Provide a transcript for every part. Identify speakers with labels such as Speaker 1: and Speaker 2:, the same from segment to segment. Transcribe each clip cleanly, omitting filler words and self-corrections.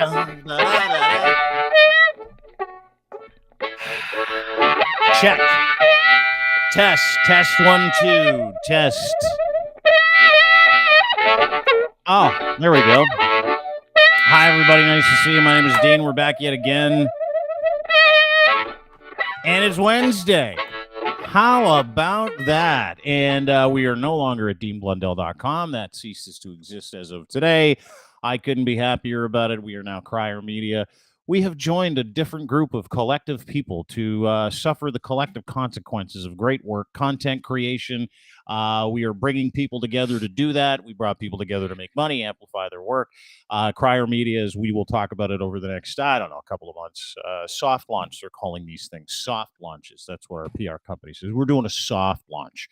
Speaker 1: Dun, da, da, da. Check. Test 1 2 test. Oh, there we go. Hi everybody, nice to see you. My name is Dean. We're back yet again. And it's Wednesday. How about that? And we are no longer at deanblundell.com. That ceases to exist as of today. I couldn't be happier about it. We are now Crier Media. We have joined a different group of collective people to suffer the collective consequences of great work, content creation. We are bringing people together to do that. We brought people together to make money, amplify their work. Crier Media, as we will talk about it over the next, I don't know, a couple of months. Soft launch, they're calling these things soft launches. That's what our PR company says. We're doing a soft launch.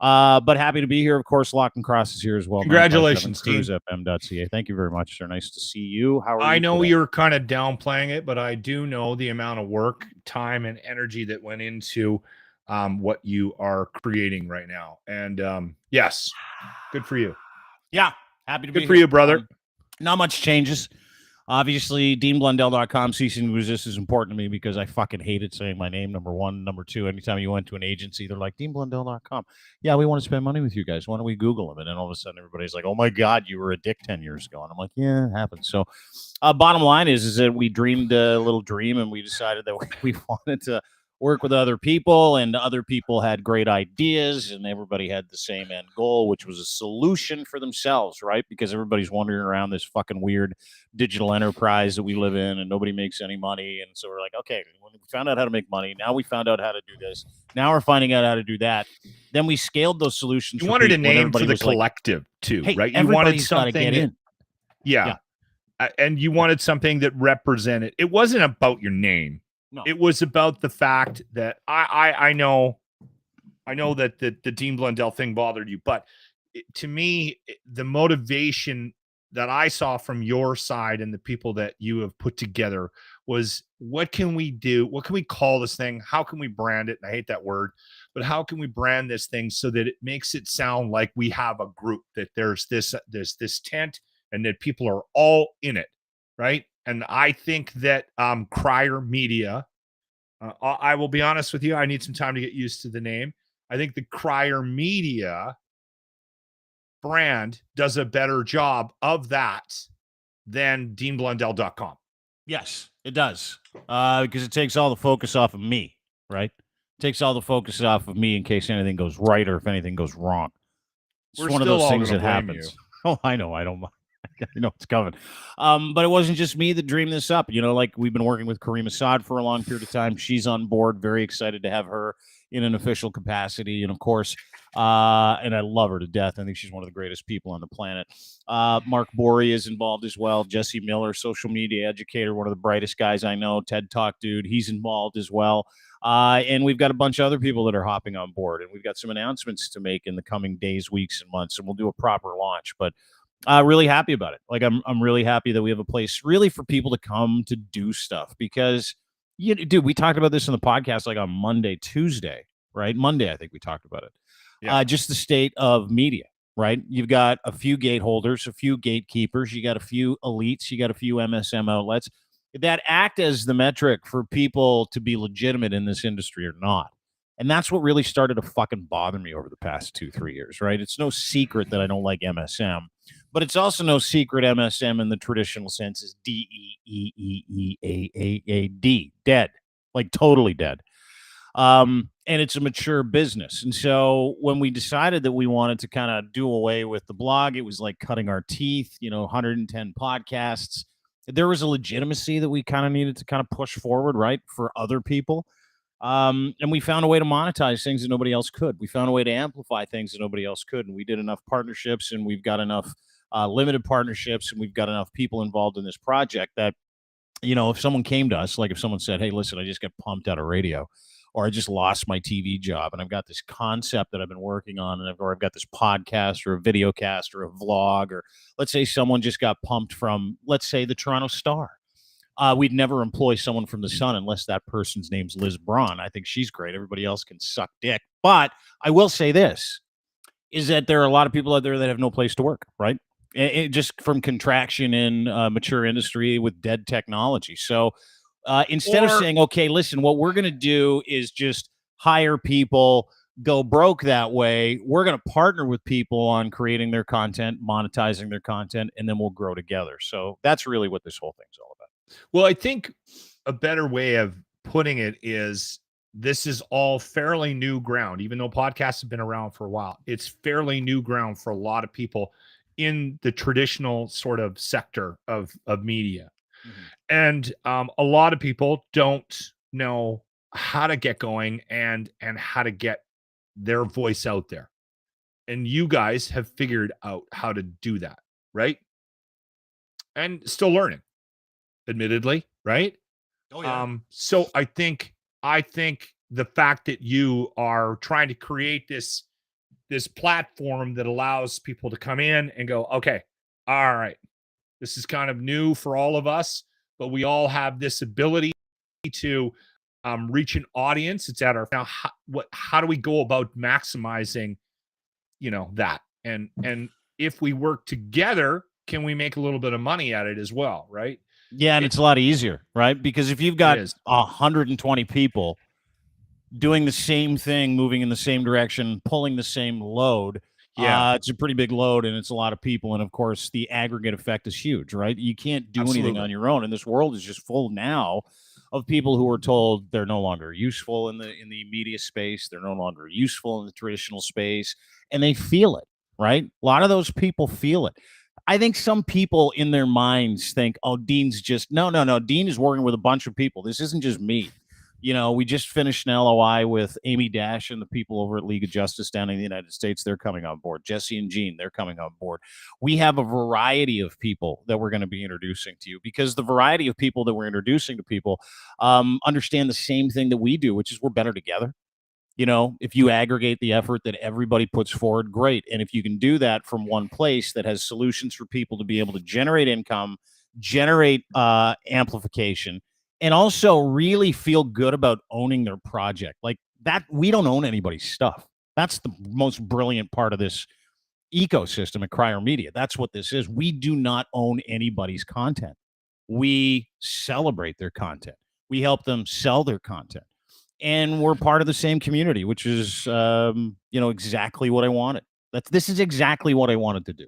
Speaker 1: But happy to be here. Of course, Loch and Cross is here as well.
Speaker 2: Congratulations, Dean.
Speaker 1: cruisefm.ca. Thank you very much, sir. Nice to see you. How are you?
Speaker 2: I know
Speaker 1: today?
Speaker 2: you're kind of downplaying it, but I do know the amount of work, time, and energy that went into what you are creating right now. And yes, good for you.
Speaker 1: Yeah, happy to be
Speaker 2: Good for
Speaker 1: here.
Speaker 2: you, brother.
Speaker 1: Not much changes. Obviously, deanblundell.com ceasing to exist is important to me because I fucking hated saying my name, number one. Number two, anytime you went to an agency, they're like, deanblundell.com. Yeah, we want to spend money with you guys. Why don't we Google them? And then all of a sudden, everybody's like, oh my God, you were a dick 10 years ago. And I'm like, yeah, it happens. So bottom line is that we dreamed a little dream and we decided that we wanted to work with other people, and other people had great ideas, and everybody had the same end goal, which was a solution for themselves, right? Because everybody's wandering around this fucking weird digital enterprise that we live in, and nobody makes any money. And so we're like, okay, when we found out how to make money, now we found out how to do this. Now we're finding out how to do that. Then we scaled those solutions.
Speaker 2: You wanted a name for the collective too,
Speaker 1: hey,
Speaker 2: right? You wanted something
Speaker 1: get in.
Speaker 2: Yeah. And you wanted something that represented. It wasn't about your name.
Speaker 1: No.
Speaker 2: It was about the fact that I know that the Dean Blundell thing bothered you, but to me, the motivation that I saw from your side and the people that you have put together was, what can we do? What can we call this thing? How can we brand it? And I hate that word, but how can we brand this thing so that it makes it sound like we have a group, that there's this tent and that people are all in it, right? And I think that Crier Media, I will be honest with you, I need some time to get used to the name. I think the Crier Media brand does a better job of that than deanblundell.com.
Speaker 1: Yes, it does. Because it takes all the focus off of me, right? It takes all the focus off of me in case anything goes right or if anything goes wrong. It's one of those things that happens. Oh, I know. I don't mind. I know it's coming. But it wasn't just me that dreamed this up. You know, like, we've been working with Kareem Assad for a long period of time. She's on board. Very excited to have her in an official capacity. And of course, and I love her to death. I think she's one of the greatest people on the planet. Mark Borey is involved as well. Jesse Miller, social media educator, one of the brightest guys I know. TED Talk dude, he's involved as well. And we've got a bunch of other people that are hopping on board. And we've got some announcements to make in the coming days, weeks, and months. And we'll do a proper launch. But really happy about it. Like, I'm really happy that we have a place really for people to come to do stuff, because dude, we talked about this in the podcast like on Tuesday, right? Monday, I think we talked about it. Yeah. Just the state of media, right? You've got a few gate holders, a few gatekeepers, you got a few elites, you got a few MSM outlets that act as the metric for people to be legitimate in this industry or not. And that's what really started to fucking bother me over the past 2-3 years, right? It's no secret that I don't like MSM, but it's also no secret MSM in the traditional sense is D-E-E-E-A-A-A-D, dead, like totally dead. And it's a mature business. And so when we decided that we wanted to kind of do away with the blog, it was like cutting our teeth, 110 podcasts. There was a legitimacy that we kind of needed to kind of push forward, right, for other people. And we found a way to monetize things that nobody else could. We found a way to amplify things that nobody else could. And we did enough partnerships, and we've got enough limited partnerships, and we've got enough people involved in this project that, if someone came to us, like if someone said, hey, listen, I just got pumped out of radio, or I just lost my TV job, and I've got this concept that I've been working on, or I've got this podcast or a video cast or a vlog, or let's say someone just got pumped from, let's say, the Toronto Star. We'd never employ someone from the Sun unless that person's name's Liz Braun. I think she's great. Everybody else can suck dick. But I will say this, is that there are a lot of people out there that have no place to work, right? just from contraction in mature industry with dead technology. So instead of saying, okay, listen, what we're going to do is just hire people, go broke that way, we're going to partner with people on creating their content, monetizing their content, and then we'll grow together. So that's really what this whole thing's all about.
Speaker 2: Well, I think a better way of putting it is this is all fairly new ground. Even though podcasts have been around for a while, it's fairly new ground for a lot of people in the traditional sort of sector of media. Mm-hmm. And a lot of people don't know how to get going and how to get their voice out there. And you guys have figured out how to do that, right? And still learning, admittedly, right?
Speaker 1: Oh yeah.
Speaker 2: So I think the fact that you are trying to create this platform that allows people to come in and go, okay, all right, this is kind of new for all of us, but we all have this ability to reach an audience. It's at our now. How do we go about maximizing, that? And if we work together, can we make a little bit of money at it as well, right?
Speaker 1: Yeah, and it's a lot easier, right? Because if you've got 120 people doing the same thing, moving in the same direction, pulling the same load, it's a pretty big load, and it's a lot of people. And of course, the aggregate effect is huge, right? You can't do anything on your own, and this world is just full now of people who are told they're no longer useful in the media space, they're no longer useful in the traditional space, and they feel it, right? A lot of those people feel it. I think some people in their minds think, oh, Dean's just no. Dean is working with a bunch of people. This isn't just me. We just finished an LOI with Amy Dash and the people over at League of Justice down in the United States. They're coming on board. Jesse and Jean, they're coming on board. We have a variety of people that we're going to be introducing to you, because the variety of people that we're introducing to people understand the same thing that we do, which is we're better together. If you aggregate the effort that everybody puts forward, great. And if you can do that from one place that has solutions for people to be able to generate income, generate amplification, and also really feel good about owning their project. Like that, we don't own anybody's stuff. That's the most brilliant part of this ecosystem at Crier Media. That's what this is. We do not own anybody's content. We celebrate their content. We help them sell their content. And we're part of the same community, which is, exactly what I wanted. This is exactly what I wanted to do.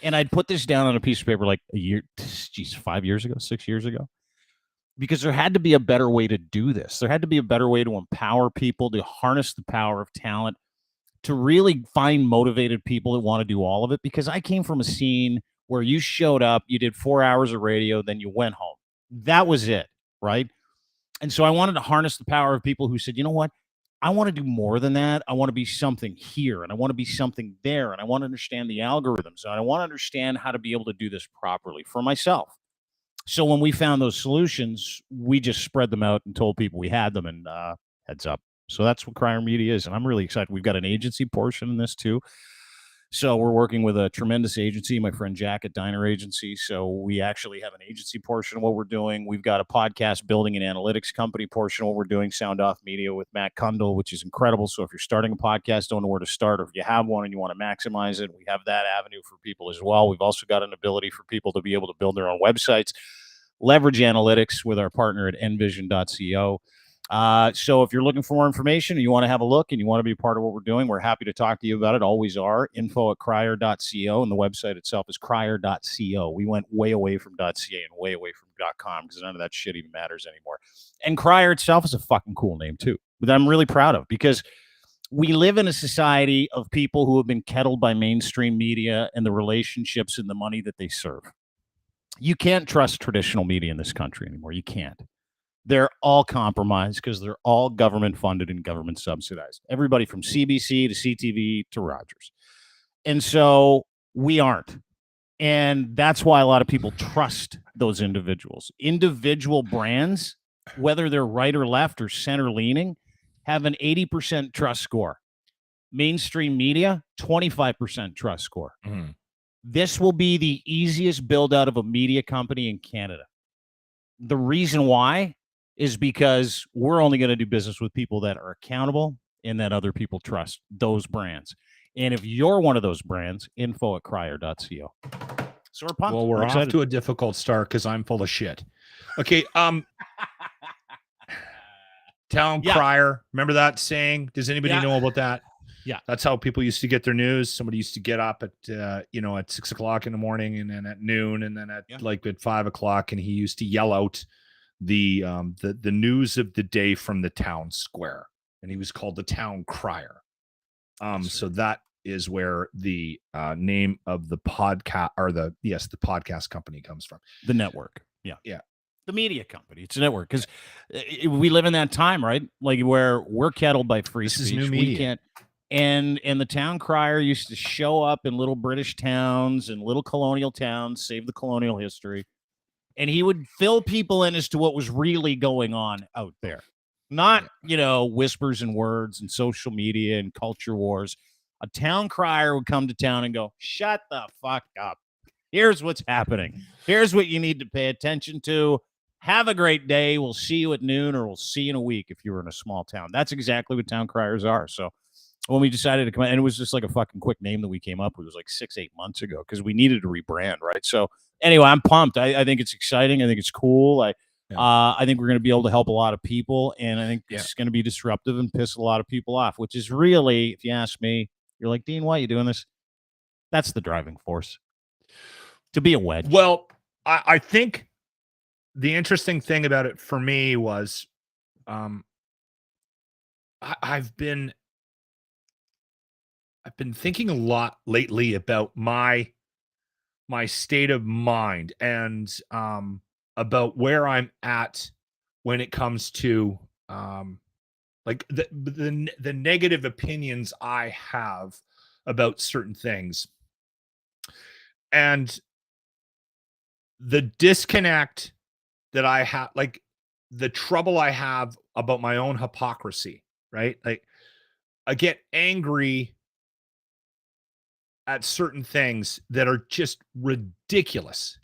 Speaker 1: And I'd put this down on a piece of paper like 5 years ago, 6 years ago, because there had to be a better way to do this. There had to be a better way to empower people, to harness the power of talent, to really find motivated people that want to do all of it. Because I came from a scene where you showed up, you did 4 hours of radio, then you went home. That was it, right? And so I wanted to harness the power of people who said, you know what? I want to do more than that. I want to be something here, and I want to be something there, and I want to understand the algorithms, and I want to understand how to be able to do this properly for myself. So when we found those solutions, we just spread them out and told people we had them, and heads up. So that's what Crier Media is, and I'm really excited. We've got an agency portion in this too. So we're working with a tremendous agency, my friend Jack at Diner Agency. So we actually have an agency portion of what we're doing. We've got a podcast building and analytics company portion of what we're doing, Sound Off Media with Matt Kundle, which is incredible. So if you're starting a podcast, don't know where to start, or if you have one and you want to maximize it, we have that avenue for people as well. We've also got an ability for people to be able to build their own websites, leverage analytics with our partner at envision.co. So if you're looking for more information and you want to have a look and you want to be a part of what we're doing, we're happy to talk to you about it. Always are. info@crier.co, and the website itself is crier.co. We went way away from .ca and way away from .com because none of that shit even matters anymore. And Crier itself is a fucking cool name too, that I'm really proud of, because we live in a society of people who have been kettled by mainstream media and the relationships and the money that they serve. You can't trust traditional media in this country anymore. You can't. They're all compromised because they're all government funded and government subsidized. Everybody from CBC to CTV to Rogers. And so we aren't. And that's why a lot of people trust those individuals. Individual brands, whether they're right or left or center leaning, have an 80% trust score. Mainstream media, 25% trust score. Mm-hmm. This will be the easiest build out of a media company in Canada. The reason why is because we're only going to do business with people that are accountable and that other people trust, those brands. And if you're one of those brands, info@crier.co. So we're pumped.
Speaker 2: Well, we're off to a difficult start because I'm full of shit. Okay. Town crier. Remember that saying? Does anybody know about that?
Speaker 1: Yeah.
Speaker 2: That's how people used to get their news. Somebody used to get up at, at 6 o'clock in the morning, and then at noon, and then at 5 o'clock. And he used to yell out the news of the day from the town square. And he was called the town crier. So that is where the name of the podcast, or the podcast company comes from.
Speaker 1: The network. Yeah.
Speaker 2: Yeah.
Speaker 1: The media company. It's a network, because we live in that time, right? Like, where we're kettled by free speech.
Speaker 2: This is new media.
Speaker 1: We can't. And the town crier used to show up in little British towns and little colonial towns, save the colonial history. And he would fill people in as to what was really going on out there. Not, whispers and words and social media and culture wars. A town crier would come to town and go, shut the fuck up. Here's what's happening. Here's what you need to pay attention to. Have a great day. We'll see you at noon, or we'll see you in a week if you were in a small town. That's exactly what town criers are. So when we decided to come out, and it was just like a fucking quick name that we came up with. It was like 6-8 months ago, because we needed to rebrand, right? So anyway, I'm pumped. I think it's exciting. I think it's cool. I think we're going to be able to help a lot of people, and I think it's going to be disruptive and piss a lot of people off, which is really, if you ask me, you're like, Dean, why are you doing this? That's the driving force. To be a wedge.
Speaker 2: Well, I think the interesting thing about it for me was I've been thinking a lot lately about my state of mind, and about where I'm at when it comes to like the negative opinions I have about certain things, and the disconnect that I have, like the trouble I have about my own hypocrisy, right? Like, I get angry at certain things that are just ridiculous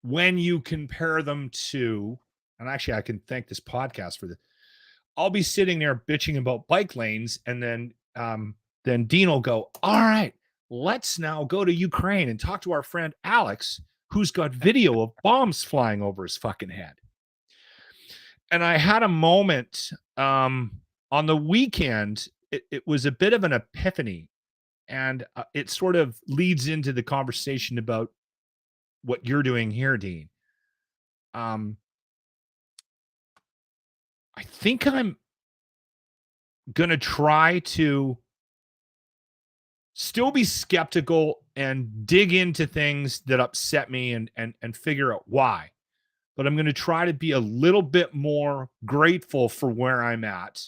Speaker 2: when you compare them to, and actually I can thank this podcast for this. I'll be sitting there bitching about bike lanes, and then Dean will go, all right, let's now go to Ukraine and talk to our friend Alex, who's got video of bombs flying over his fucking head. And I had a moment on the weekend. It was a bit of an epiphany, and it sort of leads into the conversation about what you're doing here, Dean. I think I'm going to try to still be skeptical and dig into things that upset me and figure out why. But I'm going to try to be a little bit more grateful for where I'm at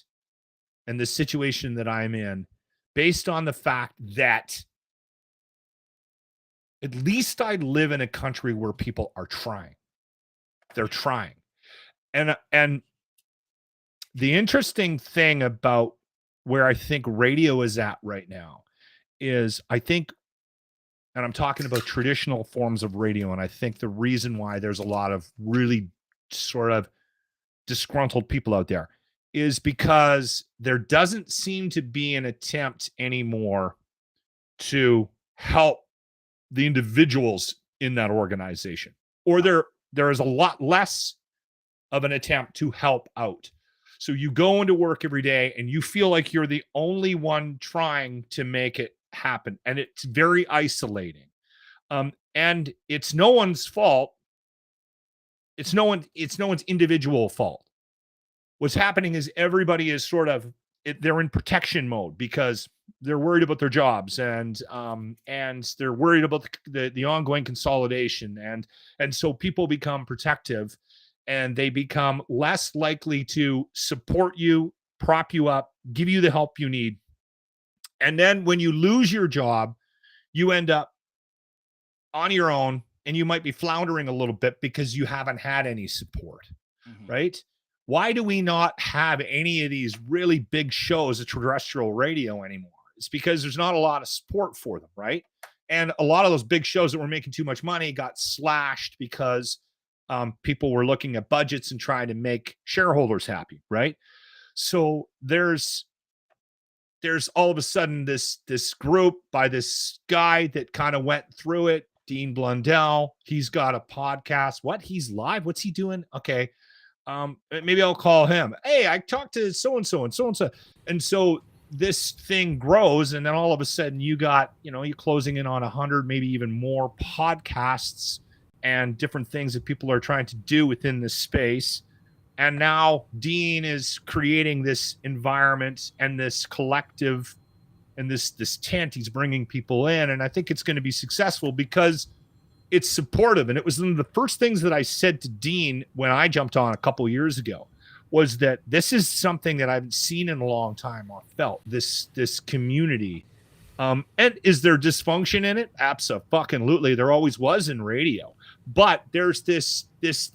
Speaker 2: and the situation that I'm in, based on the fact that at least I live in a country where people are trying. They're trying. And the interesting thing about where I think radio is at right now is, I think, and I'm talking about traditional forms of radio, and I think the reason why there's a lot of really sort of disgruntled people out there is because there doesn't seem to be an attempt anymore to help the individuals in that organization, or there is a lot less of an attempt to help out. So you go into work every day and you feel like you're the only one trying to make it happen, and it's very isolating. And it's no one's fault. It's no one's individual fault. What's happening is everybody is sort of, they're in protection mode because they're worried about their jobs, and they're worried about the ongoing consolidation, and so people become protective, and they become less likely to support you, prop you up, give you the help you need. And then when you lose your job, you end up on your own, and you might be floundering a little bit because you haven't had any support, right? Why do we not have any of these really big shows at terrestrial radio anymore? It's because there's not a lot of support for them, right? And a lot of those big shows that were making too much money got slashed because people were looking at budgets and trying to make shareholders happy, right? So there's there's all of a sudden this group by this guy that kind of went through it, Dean Blundell. He's got a podcast. What? He's live? What's he doing? Okay. Maybe I'll call him. Hey, I talked to so-and-so and so-and-so. And so this thing grows, and then all of a sudden you got, you're closing in on 100, maybe even more podcasts and different things that people are trying to do within this space. And now Dean is creating this environment and this collective and this tent. He's bringing people in, and I think it's going to be successful because it's supportive. And it was one of the first things that I said to Dean when I jumped on a couple years ago, was that this is something that I've seen in a long time or felt, this community. And is there dysfunction in it? Absolutely. There always was in radio. But there's this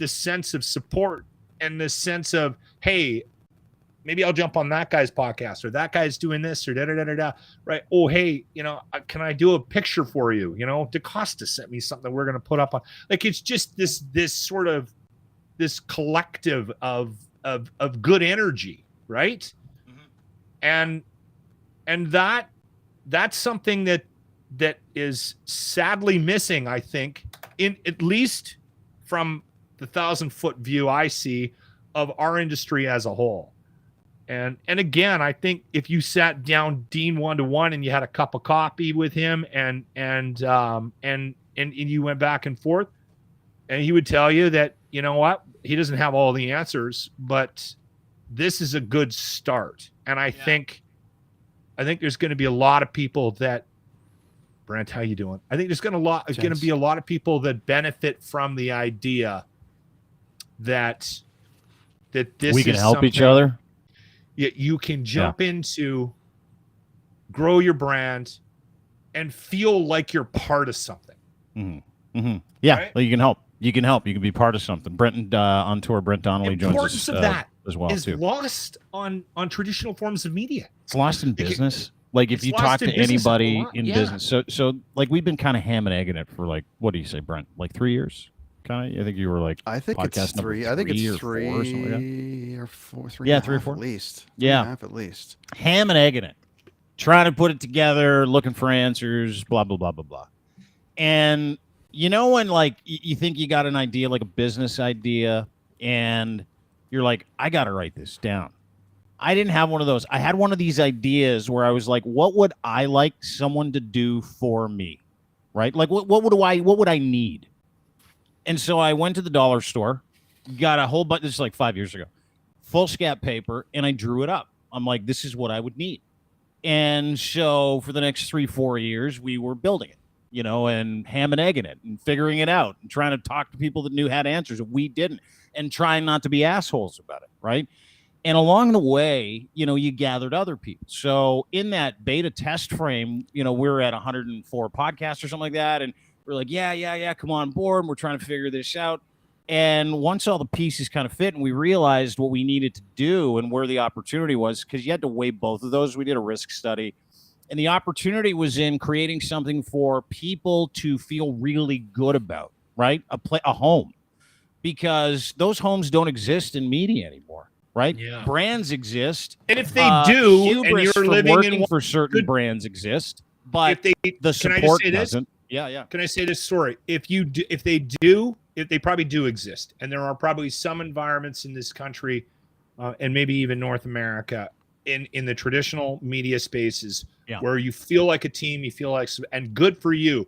Speaker 2: sense of support and this sense of, hey, maybe I'll jump on that guy's podcast, or that guy's doing this, or da-da-da-da-da, right? Oh, hey, can I do a picture for you? DaCosta sent me something we're going to put up on. Like, it's just this sort of this collective of good energy, right? Mm-hmm. And that's something that is sadly missing, I think, in at least from the 1,000-foot view I see of our industry as a whole. And again, I think if you sat down Dean 1-to-1 and you had a cup of coffee with him and you went back and forth, and he would tell you that, you know what, he doesn't have all the answers, but this is a good start. And I think there's going to be a lot of people that, Brent, how you doing? I think there's going to be a lot of people that benefit from the idea that this
Speaker 1: we can help each other.
Speaker 2: You can jump into, grow your brand, and feel like you're part of something.
Speaker 1: Mm-hmm. Mm-hmm. Yeah, right? Well, you can help. You can be part of something. Brent on tour. Brent Donnelly joins us
Speaker 2: of that
Speaker 1: as well
Speaker 2: is
Speaker 1: too.
Speaker 2: Lost on traditional forms of media.
Speaker 1: It's lost in business. Like if you talk to anybody in business, so like we've been kind of ham and egging it for like, what do you say, Brent? Like 3 years. Kind of, I think you were like.
Speaker 3: I think it's three. I think it's three or four. 3
Speaker 1: yeah, 3 or 4
Speaker 3: at least.
Speaker 1: Yeah,
Speaker 3: 3.5 at least.
Speaker 1: Ham and egging it, trying to put it together, looking for answers, blah blah blah blah blah. And when like you think you got an idea, like a business idea, and you're like, I got to write this down. I didn't have one of those. I had one of these ideas where I was like, what would I like someone to do for me, right? Like what would I need? And so I went to the dollar store, got a whole bunch, this is like 5 years ago, foolscap paper, and I drew it up. I'm like, this is what I would need. And so for the next 3-4 years, we were building it, and ham and egging it and figuring it out and trying to talk to people that had answers that we didn't, and trying not to be assholes about it, right? And along the way, you gathered other people. So in that beta test frame, we're at 104 podcasts or something like that, and we're like, yeah, come on board. And we're trying to figure this out. And once all the pieces kind of fit and we realized what we needed to do and where the opportunity was, because you had to weigh both of those. We did a risk study. And the opportunity was in creating something for people to feel really good about, right? A home. Because those homes don't exist in media anymore, right? Yeah. Brands exist.
Speaker 2: And if they do,
Speaker 1: and you're living in for certain brands exist, but the support doesn't. Yeah.
Speaker 2: Can I say this story? If they probably do exist, and there are probably some environments in this country, and maybe even North America, in the traditional media spaces, where you feel like a team, you feel like, and good for you.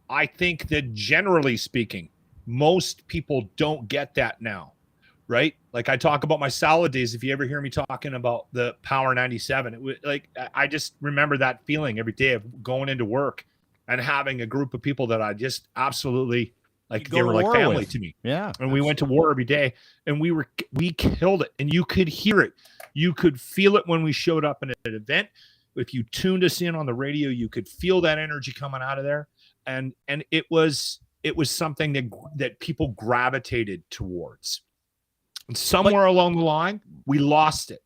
Speaker 2: I think that generally speaking, most people don't get that now, right? Like I talk about my salad days. If you ever hear me talking about the Power 97, it was like I just remember that feeling every day of going into work and having a group of people that I just absolutely they were like family to me.
Speaker 1: Yeah.
Speaker 2: And absolutely. We went to war every day, and we killed it. And you could hear it. You could feel it when we showed up in an event. If you tuned us in on the radio, you could feel that energy coming out of there. And it was something that people gravitated towards. And somewhere along the line, we lost it.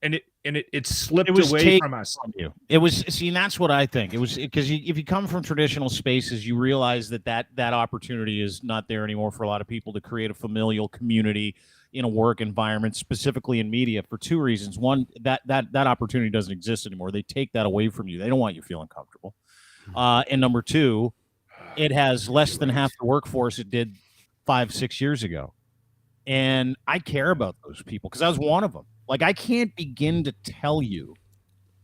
Speaker 2: and it slipped
Speaker 1: was
Speaker 2: away from us.
Speaker 1: From you. It was, see, and that's what I think. It was because if you come from traditional spaces, you realize that opportunity is not there anymore for a lot of people to create a familial community in a work environment, specifically in media, for two reasons. One, that opportunity doesn't exist anymore. They take that away from you. They don't want you feeling comfortable. And number two, it has less than half the workforce it did 5-6 years ago. And I care about those people because I was one of them. Like, I can't begin to tell you,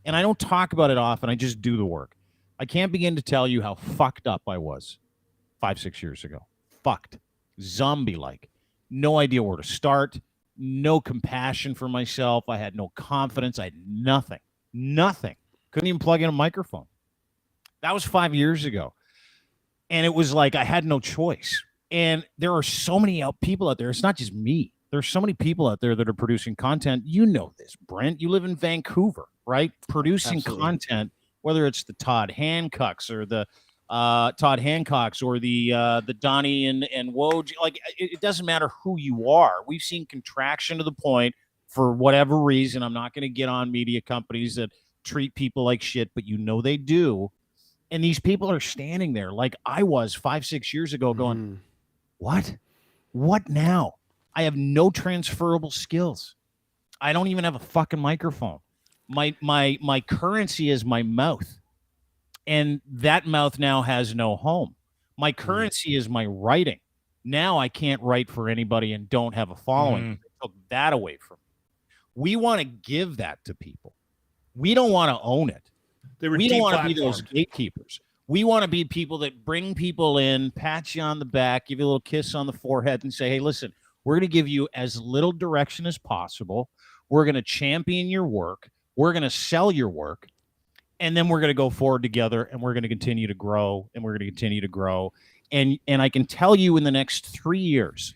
Speaker 1: and I don't talk about it often, I just do the work. I can't begin to tell you how fucked up I was 5-6 years ago. Fucked. Zombie-like. No idea where to start. No compassion for myself. I had no confidence. I had nothing. Nothing. Couldn't even plug in a microphone. That was 5 years ago. And it was like I had no choice. And there are so many people out there. It's not just me. There's so many people out there that are producing content. You know this, Brent. You live in Vancouver, right? Producing
Speaker 3: Absolutely.
Speaker 1: content, whether it's the Todd Hancocks or the Donnie and Woj. Like, it doesn't matter who you are. We've seen contraction to the point, for whatever reason. I'm not going to get on media companies that treat people like shit, but you know they do. And these people are standing there like I was 5-6 years ago going, what? What now? I have no transferable skills. I don't even have a fucking microphone. My currency is my mouth. And that mouth now has no home. My currency is my writing. Now I can't write for anybody and don't have a following. They took that away from me. We want to give that to people. We don't want to own it. We don't want to be those gatekeepers. We want to be people that bring people in, pat you on the back, give you a little kiss on the forehead, and say, hey, listen, we're going to give you as little direction as possible. We're going to champion your work. We're going to sell your work. And then we're going to go forward together, and we're going to continue to grow, and we're going to continue to grow. And I can tell you in the next 3 years,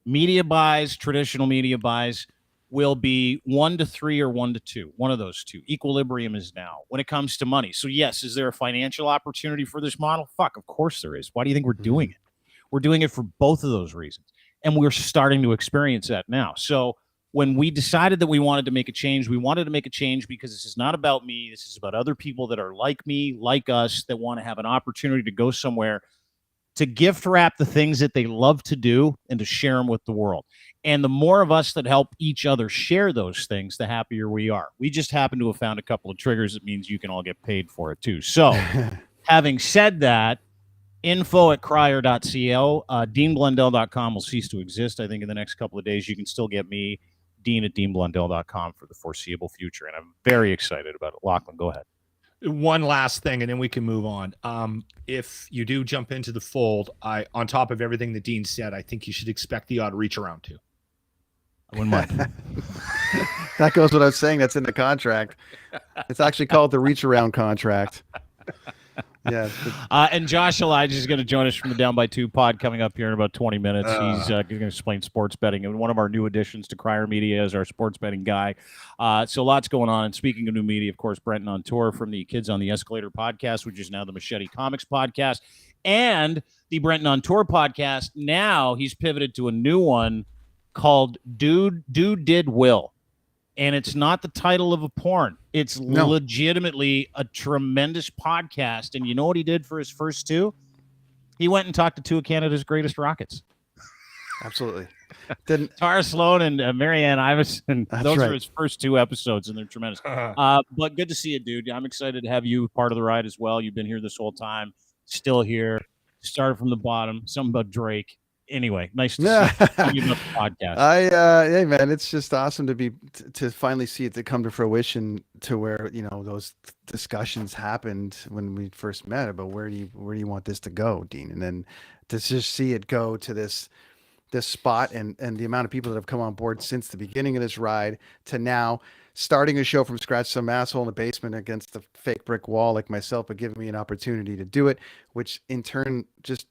Speaker 1: media buys, traditional media buys, will be 1 to 3 or 1 to 2, one of those two. Equilibrium is now when it comes to money. So yes, is there a financial opportunity for this model? Fuck, of course there is. Why do you think we're doing it? We're doing it for both of those reasons. And we're starting to experience that now. So when we decided that we wanted to make a change, we wanted to make a change because this is not about me. This is about other people that are like me, like us, that want to have an opportunity to go somewhere, to gift wrap the things that they love to do and to share them with the world. And the more of us that help each other share those things, the happier we are. We just happen to have found a couple of triggers that means you can all get paid for it too. So having said that, info@crier.co, deanblundell.com will cease to exist. I think in the next couple of days, you can still get me, dean@deanblundell.com, for the foreseeable future. And I'm very excited about it. Lachlan, go ahead.
Speaker 2: One last thing, and then we can move on. If you do jump into the fold, on top of everything that Dean said, I think you should expect the odd reach around too.
Speaker 1: I wouldn't mind.
Speaker 3: That goes what I was saying. That's in the contract. It's actually called the reach around contract. Yeah.
Speaker 1: And Josh Elijah is going to join us from the Down by Two pod coming up here in about 20 minutes. He's going to explain sports betting. And one of our new additions to Crier Media is our sports betting guy. So lots going on. And speaking of new media, of course, Brent on tour from the Kids on the Escalator podcast, which is now the Machete Comics podcast, and the Brent on Tour podcast. Now he's pivoted to a new one called Dude Did Will. And it's not the title of a porn. It's legitimately a tremendous podcast. And you know what he did for his first two? He went and talked to two of Canada's greatest rockets.
Speaker 3: Absolutely.
Speaker 1: Tara Sloan and Marianne Iverson. Those
Speaker 3: right.
Speaker 1: are his first two episodes, and they're tremendous. But good to see you, dude. I'm excited to have you part of the ride as well. You've been here this whole time, still here. Started from the bottom. Something about Drake. Anyway, nice to see you on the podcast.
Speaker 3: Hey man, it's just awesome to finally see it to come to fruition, to where, you know, those discussions happened when we first met about where do you want this to go, Dean, and then to just see it go to this spot, and the amount of people that have come on board since the beginning of this ride to now starting a show from scratch, some asshole in the basement against a fake brick wall like myself, but giving me an opportunity to do it, which in turn just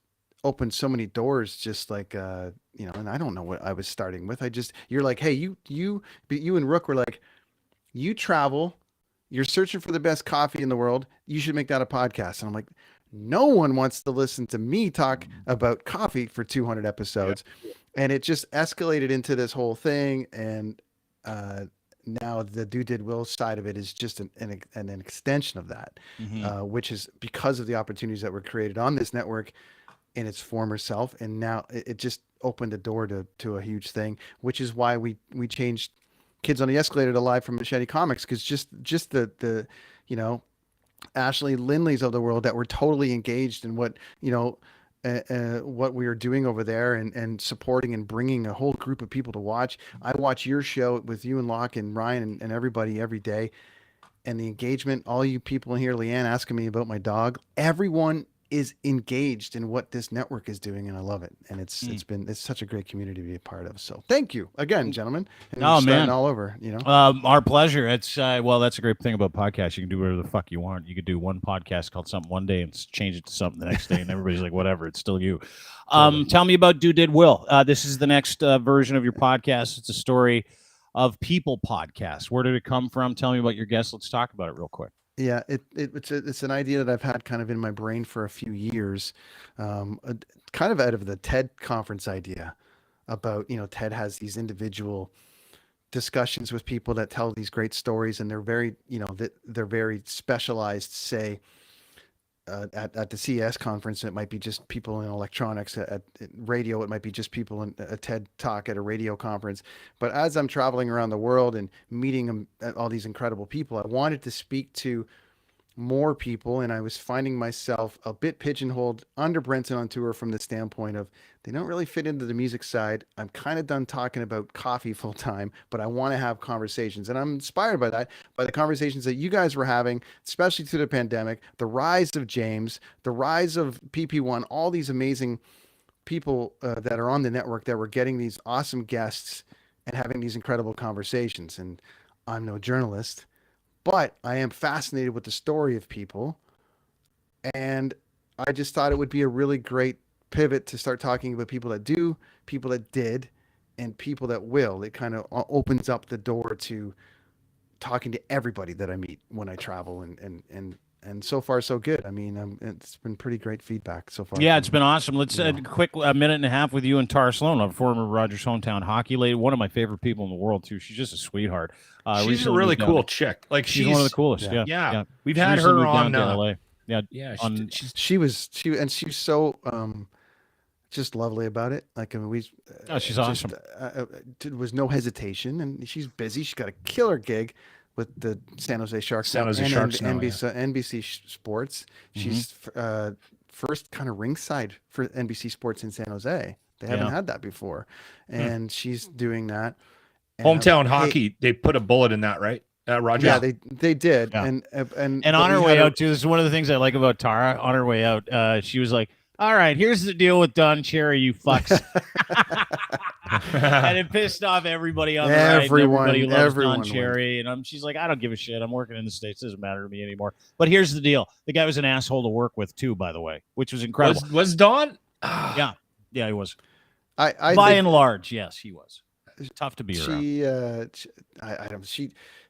Speaker 3: opened so many doors, just like, you know, and I don't know what I was starting with. You're like, hey, you and Rook were like, you travel, you're searching for the best coffee in the world, you should make that a podcast. And I'm like, no one wants to listen to me talk about coffee for 200 episodes. Yeah. And it just escalated into this whole thing. And now the Do Did Will side of it is just an extension of that, which is because of the opportunities that were created on this network in its former self, and now it just opened the door to a huge thing, which is why we changed Kids on the Escalator to Live from Machete Comics, because just the Ashley Lindleys of the world that were totally engaged in what what we were doing over there, and supporting and bringing a whole group of people to watch. I watch your show with you and Loch and Ryan and everybody every day, and the engagement, all you people in here, Leanne asking me about my dog, everyone is engaged in what this network is doing, and I love it. And it's such a great community to be a part of. So thank you again, gentlemen. And
Speaker 1: man,
Speaker 3: all over,
Speaker 1: our pleasure. It's well, that's a great thing about podcasts. You can do whatever the fuck you want. You could do one podcast called something one day and change it to something the next day, and everybody's like, whatever, it's still you. Tell me about Do Did Will. This is the next version of your podcast. It's a story of people podcast. Where did it come from? Tell me about your guests. Let's talk about it real quick.
Speaker 3: Yeah, it's an idea that I've had kind of in my brain for a few years, kind of out of the TED conference idea about, TED has these individual discussions with people that tell these great stories, and they're very, they're very specialized, say, at the CES conference, it might be just people in electronics. At radio, it might be just people in a TED talk at a radio conference. But as I'm traveling around the world and meeting all these incredible people, I wanted to speak to more people, and I was finding myself a bit pigeonholed under Brenton on tour from the standpoint of they don't really fit into the music side. I'm kind of done talking about coffee full time, but I want to have conversations, and I'm inspired by that, by the conversations that you guys were having, especially through the pandemic, the rise of James, the rise of PP1, all these amazing people that are on the network that were getting these awesome guests and having these incredible conversations. And I'm no journalist, but I am fascinated with the story of people. And I just thought it would be a really great pivot to start talking about people that do, people that did, and people that will. It kind of opens up the door to talking to everybody that I meet when I travel. And so far, so good. I mean, it's been pretty great feedback so far.
Speaker 1: Yeah, it's been awesome. Let's a minute and a half with you and Tara Sloan, a former Rogers Hometown hockey lady, one of my favorite people in the world too. She's just a sweetheart.
Speaker 2: She's a really cool chick. Like
Speaker 1: she's one of the coolest. Yeah.
Speaker 2: We've had her on
Speaker 1: LA.
Speaker 3: She's so just lovely about it. Like, I mean,
Speaker 1: she's awesome.
Speaker 3: There was no hesitation, and she's busy. She's got a killer gig with the San Jose Sharks, NBC Sports. She's first kind of ringside for NBC Sports in San Jose. They haven't had that before, and she's doing that.
Speaker 2: Hometown hockey. They put a bullet in that, right, Roger?
Speaker 3: Yeah, they did.
Speaker 1: Yeah.
Speaker 3: And
Speaker 1: on her way out too. This is one of the things I like about Tara. On her way out, she was like, "All right, here's the deal with Don Cherry, you fucks." And it pissed off everybody on the right. Everybody who loves Don Cherry. And she's like, I don't give a shit. I'm working in the States. It doesn't matter to me anymore. But here's the deal. The guy was an asshole to work with too, by the way, which was incredible.
Speaker 2: Was Don?
Speaker 1: Yeah, he was.
Speaker 3: By
Speaker 1: and large, yes, he was. Tough to be around.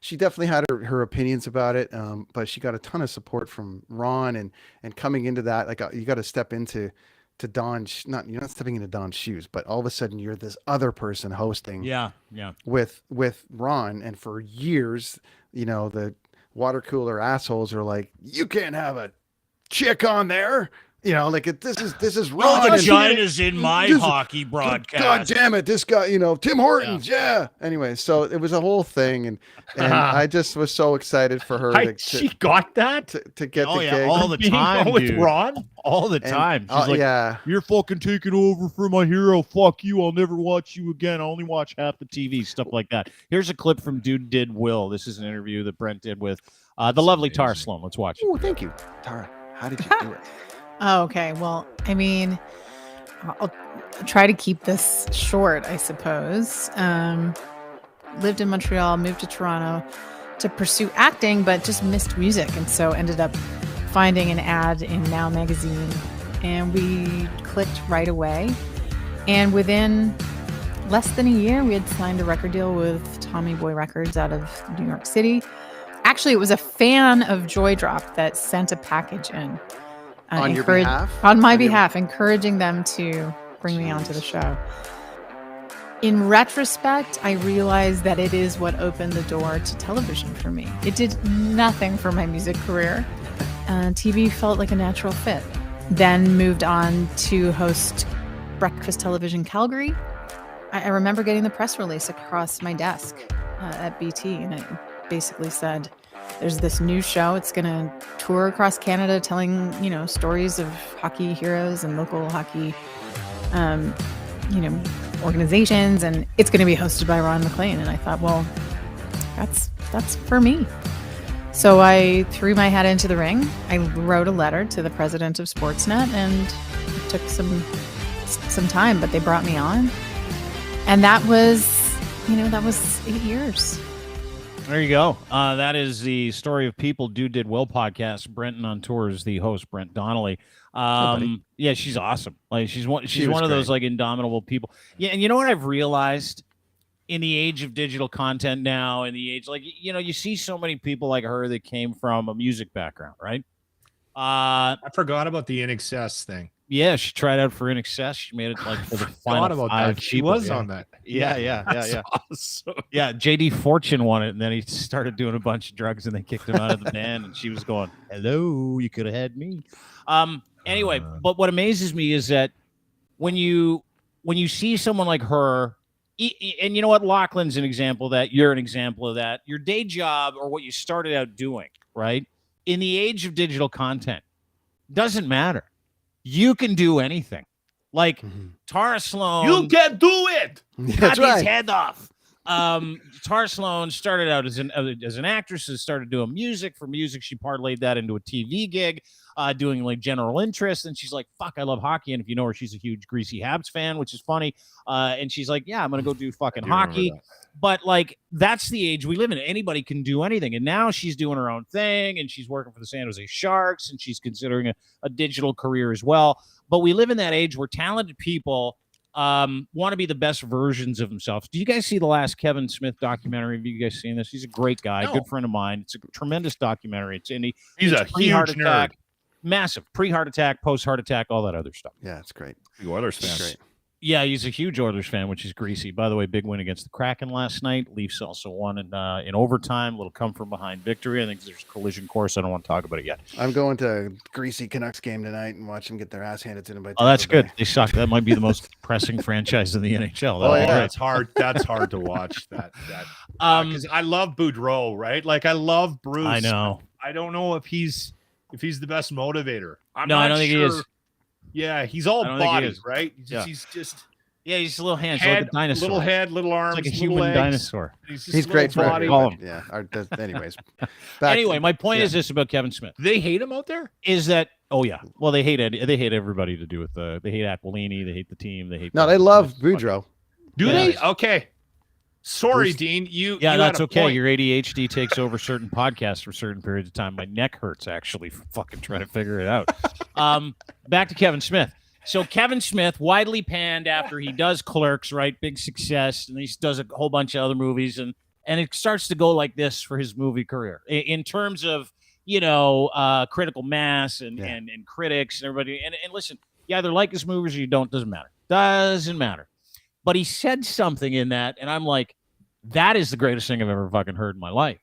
Speaker 3: She definitely had her opinions about it, but she got a ton of support from Ron, and coming into that, like, you got to step into Don. You're not stepping into Don's shoes, but all of a sudden you're this other person hosting.
Speaker 1: Yeah.
Speaker 3: With Ron, and for years, the water cooler assholes are like, you can't have a chick on there. This is Ron.
Speaker 1: The vagina's in my hockey broadcast.
Speaker 3: God damn it, this guy, Tim Hortons, yeah. Anyway, so it was a whole thing, and I just was so excited for her.
Speaker 2: She got that
Speaker 3: to get the gig
Speaker 1: all the time,
Speaker 2: with Ron,
Speaker 1: all the time. She's like,
Speaker 3: yeah,
Speaker 1: you're fucking taking over for my hero. Fuck you. I'll never watch you again. I only watch half the TV. Stuff like that. Here's a clip from Dude Did Will. This is an interview that Brent did with the lovely Tara Sloan. Let's watch it.
Speaker 3: Oh, thank you, Tara. How did you do it?
Speaker 4: Oh, okay. Well, I mean, I'll try to keep this short, I suppose. Lived in Montreal, moved to Toronto to pursue acting, but just missed music. And so ended up finding an ad in Now magazine, and we clicked right away. And within less than a year, we had signed a record deal with Tommy Boy Records out of New York City. Actually, it was a fan of Joy Drop that sent a package in.
Speaker 3: On your behalf?
Speaker 4: On my behalf, encouraging them to bring me onto the show. in retrospect, I realized that it is what opened the door to television for me. It did nothing for my music career. TV felt like a natural fit. Then moved on to host Breakfast Television Calgary. I remember getting the press release across my desk at BT, and it basically said, there's this new show. It's going to tour across Canada telling, stories of hockey heroes and local hockey, organizations, and it's going to be hosted by Ron MacLean. And I thought, well, that's for me. So I threw my hat into the ring. I wrote a letter to the president of Sportsnet, and it took some time, but they brought me on. And that was 8 years.
Speaker 1: There you go. That is the Story of People Did Well podcast. Brenton on tour is the host, Brent Donnelly. Yeah, she's awesome. Like she's one of those like indomitable people. Yeah, and you know what I've realized in the age of digital content now, in the age you see so many people like her that came from a music background, right?
Speaker 2: I forgot about the INXS thing.
Speaker 1: Yeah, she tried out for INXS. She made it like for the final 5
Speaker 2: She was on that.
Speaker 1: Yeah.
Speaker 2: Awesome.
Speaker 1: Yeah, JD Fortune won it, and then he started doing a bunch of drugs, and they kicked him out of the band, and she was going, hello, you could have had me. Anyway, but what amazes me is that when you see someone like her, and you know what, Lachlan's an example of that, you're an example of that, your day job or what you started out doing, right? In the age of digital content, doesn't matter. You can do anything. Like Tara Sloan.
Speaker 2: You can do it.
Speaker 3: That's
Speaker 1: cut
Speaker 3: right.
Speaker 1: his head off. Tara Sloan started out as an actress, and started doing music. For music, she parlayed that into a TV gig, doing like general interest. And she's like, fuck, I love hockey. And if you know her, she's a huge Greasy Habs fan, which is funny. And she's like, yeah, I'm going to go do fucking hockey. But like, that's the age we live in. Anybody can do anything. And now she's doing her own thing, and she's working for the San Jose Sharks, and she's considering a digital career as well. But we live in that age where talented people want to be the best versions of themselves. Do you guys see the last Kevin Smith documentary? Have you guys seen this? He's a great guy, good friend of mine. It's a tremendous documentary.
Speaker 2: He's a huge nerd.
Speaker 1: Massive pre-heart attack, post-heart attack, all that other stuff.
Speaker 3: Yeah, it's great.
Speaker 2: Big Oilers fan.
Speaker 3: Great.
Speaker 1: Yeah, he's a huge Oilers fan, which is greasy. By the way, big win against the Kraken last night. Leafs also won in overtime. A little come from behind victory. I think there's a collision course. I don't want to talk about it yet.
Speaker 3: I'm going to greasy Canucks game tonight and watch them get their ass handed to them by.
Speaker 1: Oh, that's good. They suck. That might be the most pressing franchise in the NHL.
Speaker 2: That's hard. That's hard to watch. Because I love Boudreau, right? Like I love Bruce.
Speaker 1: I know.
Speaker 2: I don't know if he's the best motivator.
Speaker 1: I don't think he is.
Speaker 2: Yeah, he's all body, right? He's just
Speaker 1: he's a little hands, like a dinosaur.
Speaker 2: Little head, little arms,
Speaker 1: like a
Speaker 2: little
Speaker 1: human
Speaker 2: legs.
Speaker 1: Dinosaur.
Speaker 3: He's great for
Speaker 2: body.
Speaker 3: everybody. Yeah. Anyways.
Speaker 1: Anyway, my point is this about Kevin Smith.
Speaker 2: They hate him out there?
Speaker 1: Is that well, they hate everybody to do with they hate Aquilini, they hate the team, they hate
Speaker 3: they love Boudreau.
Speaker 2: Do they? Okay. Sorry, Dean.
Speaker 1: That's okay. Your ADHD takes over certain podcasts for certain periods of time. My neck hurts actually for fucking trying to figure it out. Back to Kevin Smith. So Kevin Smith, widely panned after he does Clerks, right? Big success, and he does a whole bunch of other movies, and it starts to go like this for his movie career in terms of critical mass and critics and everybody. And listen, you either like his movies or you don't. Doesn't matter. But he said something in that, and I'm like, that is the greatest thing I've ever fucking heard in my life.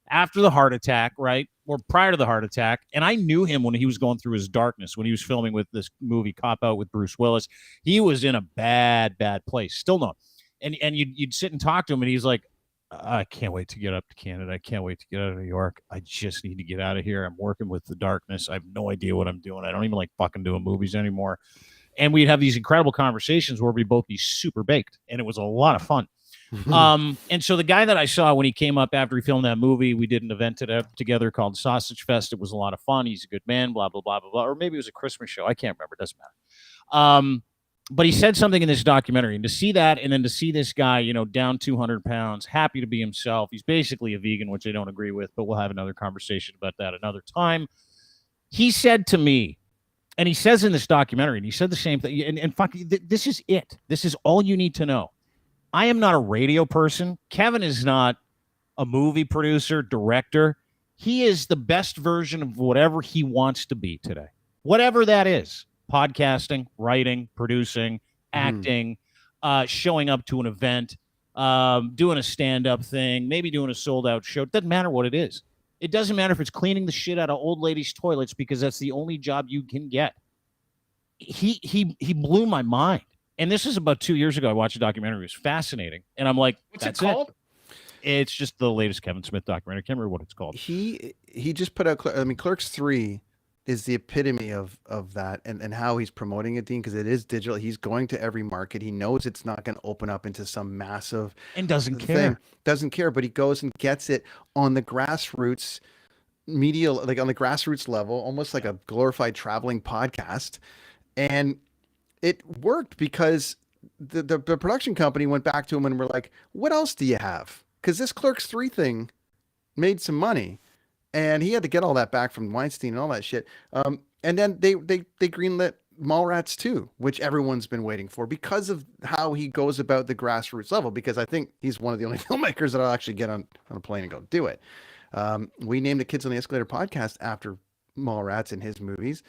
Speaker 1: After the heart attack, right? Or prior to the heart attack, and I knew him when he was going through his darkness, when he was filming with this movie Cop Out with Bruce Willis. He was in a bad place. Still no. And you'd sit and talk to him, and he's like, I can't wait to get up to Canada. I can't wait to get out of New York. I just need to get out of here. I'm working with the darkness. I have no idea what I'm doing. I don't even like fucking doing movies anymore. And we'd have these incredible conversations where we'd both be super baked, and it was a lot of fun. And so the guy that I saw when he came up after he filmed that movie, we did an event together called Sausage Fest. It was a lot of fun. He's a good man, blah, blah, blah, blah, blah. Or maybe it was a Christmas show. I can't remember. It doesn't matter. But he said something in this documentary, and to see that, and then to see this guy, down 200 pounds, happy to be himself. He's basically a vegan, which I don't agree with, but we'll have another conversation about that another time. He said to me, and he says in this documentary, and he said the same thing, and fuck, this is it. This is all you need to know. I am not a radio person. Kevin is not a movie producer, director. He is the best version of whatever he wants to be today. Whatever that is. Podcasting, writing, producing, acting, showing up to an event, doing a stand-up thing, maybe doing a sold-out show. It doesn't matter what it is. It doesn't matter if it's cleaning the shit out of old ladies' toilets, because that's the only job you can get. He blew my mind. And this is about 2 years ago. I watched a documentary. It was fascinating. And I'm like,
Speaker 2: what's
Speaker 1: that's
Speaker 2: it called?
Speaker 1: It's just the latest Kevin Smith documentary. I can't remember what it's called.
Speaker 3: He just put out, Clerks 3 is the epitome of that, and how he's promoting it, Dean, because it is digital. He's going to every market. He knows it's not going to open up into some massive
Speaker 1: and doesn't
Speaker 3: thing.
Speaker 1: care.
Speaker 3: Doesn't care, but he goes and gets it on the grassroots media, like on the grassroots level, almost like a glorified traveling podcast. And it worked because the production company went back to him and were like, what else do you have? Because this Clerks 3 thing made some money. And he had to get all that back from Weinstein and all that shit. And then they greenlit Mallrats 2, which everyone's been waiting for because of how he goes about the grassroots level. Because I think he's one of the only filmmakers that'll actually get on a plane and go do it. We named the Kids on the Escalator podcast after Mallrats in his movies.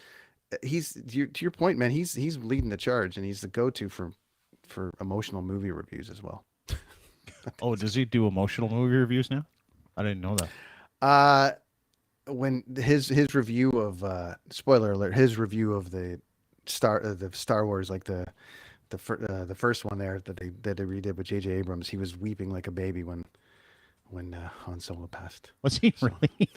Speaker 3: He's to your point, man. He's leading the charge, and he's the go-to for emotional movie reviews as well.
Speaker 1: Oh, does he do emotional movie reviews now? I didn't know that.
Speaker 3: When his review of spoiler alert, his review of the Star Wars, like the first one there that they redid with J.J. Abrams, he was weeping like a baby when Han Solo passed.
Speaker 1: Was he really?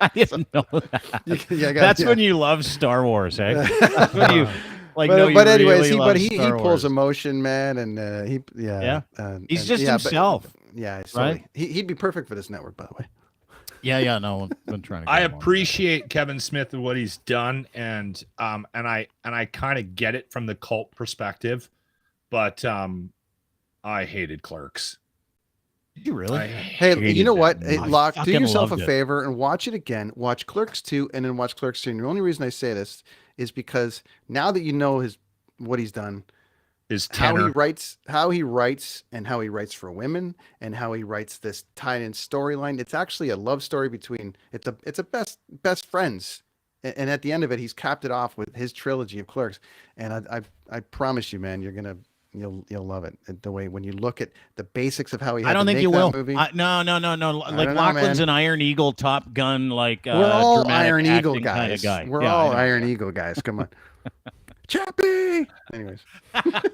Speaker 1: I didn't know that.
Speaker 3: Yeah,
Speaker 1: that's when you love Star Wars, eh? That's when you like.
Speaker 3: But anyways,
Speaker 1: really
Speaker 3: he pulls emotion, man, and
Speaker 1: he's just himself.
Speaker 3: Right? He'd be perfect for this network, by the way.
Speaker 1: Yeah, no, I've been trying to.
Speaker 2: I appreciate Kevin Smith and what he's done, and I kind of get it from the cult perspective, but I hated Clerks.
Speaker 1: Did you really?
Speaker 3: Hey, you know what? Hey, Loch, do yourself a
Speaker 1: it.
Speaker 3: favor and watch it again. Watch Clerks 2 and then watch Clerks 3. And the only reason I say this is because now that you know what he's done, how he writes and how he writes for women and how he writes this tied-in storyline. It's actually a love story between it's a best friends. And at the end of it, he's capped it off with his trilogy of Clerks. And I promise you, man, you'll love it. The way when you look at the basics of how he had
Speaker 1: I don't
Speaker 3: to
Speaker 1: think
Speaker 3: make
Speaker 1: you
Speaker 3: that
Speaker 1: will.
Speaker 3: movie.
Speaker 1: No. Like
Speaker 3: know,
Speaker 1: Lachlan's
Speaker 3: man.
Speaker 1: an Iron Eagle, Top Gun, like
Speaker 3: we're all Iron
Speaker 1: acting
Speaker 3: Eagle
Speaker 1: kind
Speaker 3: guys.
Speaker 1: of guy.
Speaker 3: We're
Speaker 1: Yeah,
Speaker 3: all
Speaker 1: I know.
Speaker 3: Iron Eagle guys. Come on. Chappie. Anyways.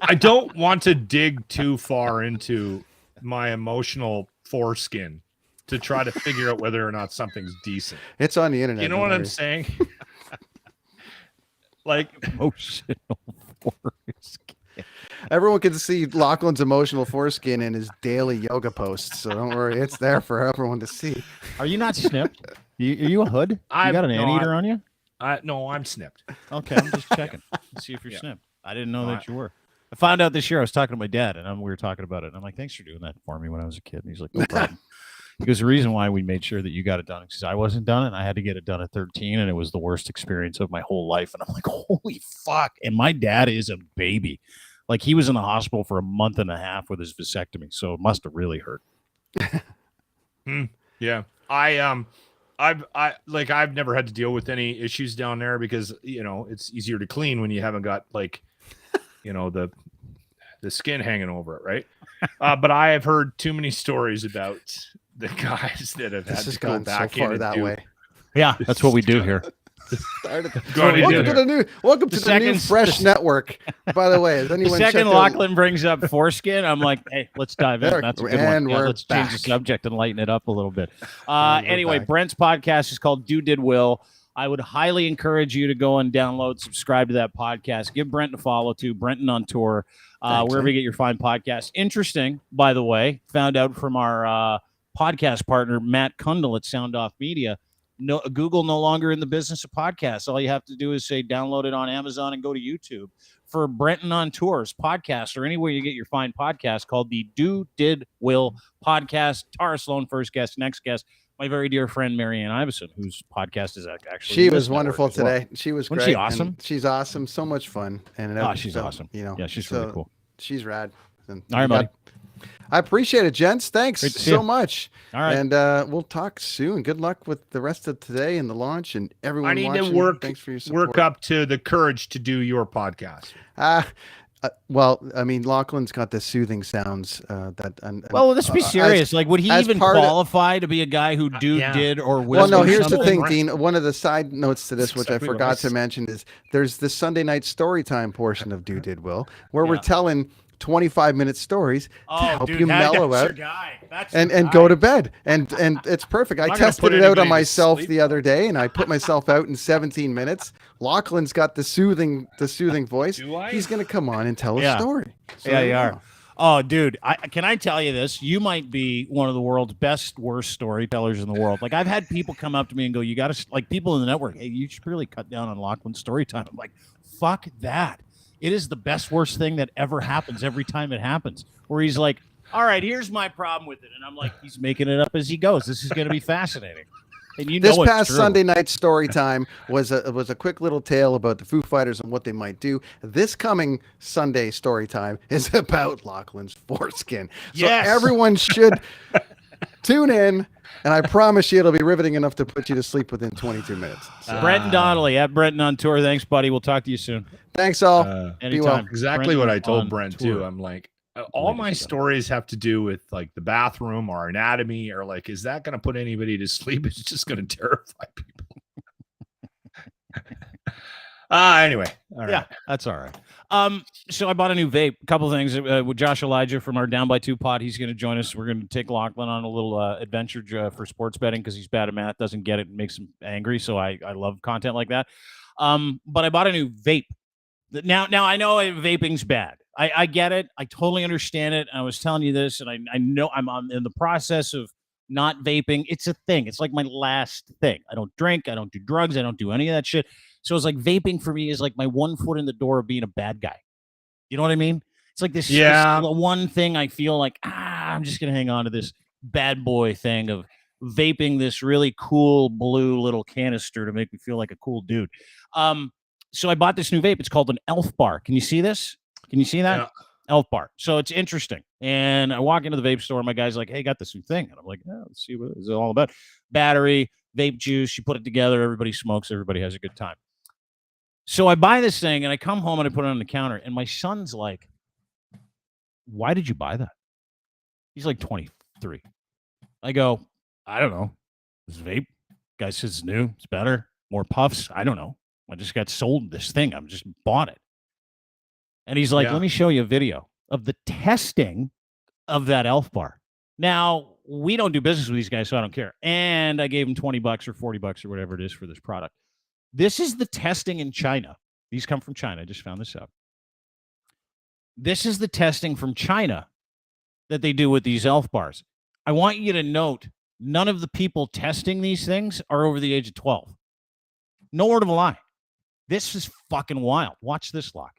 Speaker 2: I don't want to dig too far into my emotional foreskin to try to figure out whether or not something's decent.
Speaker 3: It's on the internet.
Speaker 2: You know what I'm saying? Like
Speaker 1: Emotional foreskin.
Speaker 3: Everyone can see Lachlan's emotional foreskin in his daily yoga posts. So don't worry. It's there for everyone to see.
Speaker 1: Are you not snipped? Are you a hood? You got an anteater on you?
Speaker 2: No, I'm snipped.
Speaker 1: Okay, I'm just checking. Let's see if you're snipped. I didn't know that you were. I found out this year. I was talking to my dad, and we were talking about it. And I'm like, "Thanks for doing that for me when I was a kid." And he's like, "No problem." Because the reason why we made sure that you got it done is because I wasn't done, and I had to get it done at 13, and it was the worst experience of my whole life. And I'm like, "Holy fuck!" And my dad is a baby. Like he was in the hospital for a month and a half with his vasectomy, so it must have really hurt.
Speaker 2: Yeah, I've never had to deal with any issues down there because it's easier to clean when you haven't got the skin hanging over it, right? But I have heard too many stories about the guys that have had to go back
Speaker 3: so far
Speaker 2: in
Speaker 3: that way.
Speaker 1: Yeah, that's what we do here.
Speaker 3: Welcome to the new fresh network. By the way, has anyone
Speaker 1: the second
Speaker 3: checked
Speaker 1: Lachlan brings up foreskin, I'm like, hey, let's dive in. That's a good one. Yeah, let's change the subject and lighten it up a little bit. Anyway, Brent's podcast is called Do Did Will. I would highly encourage you to go and download, subscribe to that podcast. Give Brent a follow too. Brenton on tour, wherever you get your fine podcasts. Interesting, by the way, found out from our podcast partner, Matt Kundle at Sound Off Media. No, Google no longer in the business of podcasts. All you have to do is say download it on Amazon and go to YouTube. For Brenton on Tours podcast or anywhere you get your fine podcast called the Do Did Will podcast. Tara Sloan, first guest, next guest. My very dear friend Marianne Iveson, whose podcast is actually
Speaker 3: she was wonderful today.
Speaker 1: Well.
Speaker 3: She was
Speaker 1: Wasn't
Speaker 3: great.
Speaker 1: she awesome?
Speaker 3: She's awesome. So much fun. And
Speaker 1: she's awesome.
Speaker 3: Yeah,
Speaker 1: she's really cool.
Speaker 3: She's rad. And
Speaker 1: all right, buddy.
Speaker 3: I appreciate it, gents. Thanks so much.
Speaker 1: All right.
Speaker 3: And we'll talk soon. Good luck with the rest of today and the launch and everyone
Speaker 2: I need
Speaker 3: watching.
Speaker 2: to
Speaker 3: Thanks for your support.
Speaker 2: work up to the courage to do your podcast.
Speaker 3: Well, I mean, Lachlan's got the soothing sounds
Speaker 1: well, let's be serious. Like, would he
Speaker 3: as
Speaker 1: even
Speaker 3: part of-
Speaker 1: qualify to be a guy who did or will?
Speaker 3: Well, no,
Speaker 1: do
Speaker 3: here's the
Speaker 1: something?
Speaker 3: thing, Dean. One of the side notes to this, which
Speaker 2: exactly
Speaker 3: I
Speaker 2: what
Speaker 3: forgot
Speaker 2: I
Speaker 3: to
Speaker 2: said.
Speaker 3: mention, is there's the Sunday night story time portion of Do Did Will, where we're
Speaker 1: Yeah.
Speaker 3: telling 25-minute stories to help
Speaker 1: dude,
Speaker 3: you mellow
Speaker 1: that's your
Speaker 3: out
Speaker 1: guy. That's
Speaker 3: and
Speaker 1: your
Speaker 3: go
Speaker 1: guy.
Speaker 3: to bed. And it's perfect. I
Speaker 2: not gonna
Speaker 3: tested
Speaker 2: put
Speaker 3: it out on
Speaker 2: anybody to
Speaker 3: myself
Speaker 2: sleep,
Speaker 3: the other day, and I put myself out in 17 minutes. Lachlan's got the soothing voice.
Speaker 2: Do I?
Speaker 3: He's gonna come on and tell
Speaker 1: Yeah.
Speaker 3: a story. So
Speaker 1: Yeah,
Speaker 3: there
Speaker 1: you
Speaker 3: go.
Speaker 1: are. Oh, dude, can I tell you this? You might be one of the world's best, worst storytellers in the world. Like, I've had people come up to me and go, you got to, like, people in the network, hey, you should really cut down on Lachlan's story time. I'm like, fuck that. It is the best, worst thing that ever happens every time it happens. Where he's like, all right, here's my problem with it. And I'm like, he's making it up as he goes. This is going to be fascinating. And you know
Speaker 3: This
Speaker 1: it's
Speaker 3: past
Speaker 1: true.
Speaker 3: Sunday night story time was a quick little tale about the Foo Fighters and what they might do. This coming Sunday story time is about Lachlan's foreskin. So
Speaker 1: Yes.
Speaker 3: everyone should tune in, and I promise you it'll be riveting enough to put you to sleep within 22 minutes. So,
Speaker 1: Brent Donnelly at Brenton on tour. Thanks, buddy. We'll talk to you soon.
Speaker 3: thanks all.
Speaker 1: Anytime.
Speaker 3: well.
Speaker 2: Exactly
Speaker 1: Brenton
Speaker 2: what I told
Speaker 1: on
Speaker 2: Brent
Speaker 1: tour.
Speaker 2: too. I'm like, all my stories have to do with like the bathroom or anatomy, or like, is that going to put anybody to sleep? It's just going to terrify people. Anyway, all right.
Speaker 1: Yeah, that's all right. So I bought a new vape. A couple things with Josh Elijah from our Down by Two pod. He's going to join us. We're going to take Lachlan on a little adventure for sports betting because he's bad at math, doesn't get it, and makes him angry. So I love content like that. But I bought a new vape. Now I know vaping's bad. I get it. I totally understand it. I was telling you this, and I know I'm in the process of not vaping. It's a thing. It's like my last thing. I don't drink. I don't do drugs. I don't do any of that shit. So it's like vaping for me is like my one foot in the door of being a bad guy. You know what I mean? It's like this one thing I feel like, I'm just going to hang on to this bad boy thing of vaping this really cool blue little canister to make me feel like a cool dude. So I bought this new vape. It's called an Elf Bar. Can you see this? Can you see that?
Speaker 2: Yeah.
Speaker 1: Elf Bar. So it's interesting. And I walk into the vape store and my guy's like, hey, got this new thing. And I'm like, let's see what it's all about. Battery, vape juice, you put it together, everybody smokes, everybody has a good time. So I buy this thing and I come home and I put it on the counter and my son's like, why did you buy that? He's like 23. I go, I don't know. This vape. Guy says it's new. It's better. More puffs. I don't know. I just got sold this thing. I just bought it. And he's like, let me show you a video of the testing of that Elf Bar. Now, we don't do business with these guys, so I don't care. And I gave him $20 or $40 or whatever it is for this product. This is the testing in China. These come from China. I just found this out. This is the testing from China that they do with these Elf Bars. I want you to note, none of the people testing these things are over the age of 12. No word of a lie. This is fucking wild. Watch this, Loch.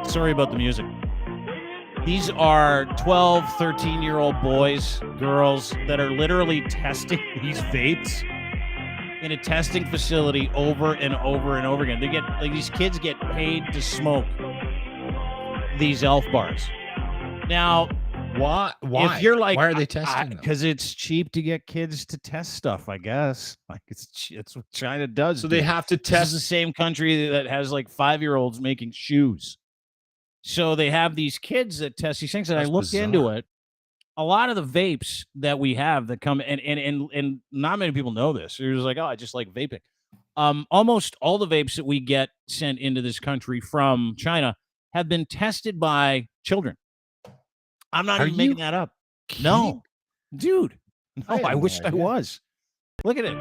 Speaker 1: Sorry about the music. These are 12, 13-year-old boys, girls that are literally testing these vapes in a testing facility over and over and over again. They get like these kids get paid to smoke these Elf Bars. Now,
Speaker 2: why?
Speaker 1: If you're like,
Speaker 2: why are they testing them?
Speaker 1: Because it's cheap to get kids to test stuff, I guess. Like it's what China does.
Speaker 2: So they have to
Speaker 1: This
Speaker 2: test.
Speaker 1: is the same country that has like 5-year-olds making shoes. So they have these kids that test these things, and I looked into it. A lot of the vapes that we have that come and not many people know this. They're just like, oh, I just like vaping. Almost all the vapes that we get sent into this country from China have been tested by children. I'm not even making that up. No, dude. No, I wished I was. Look at it.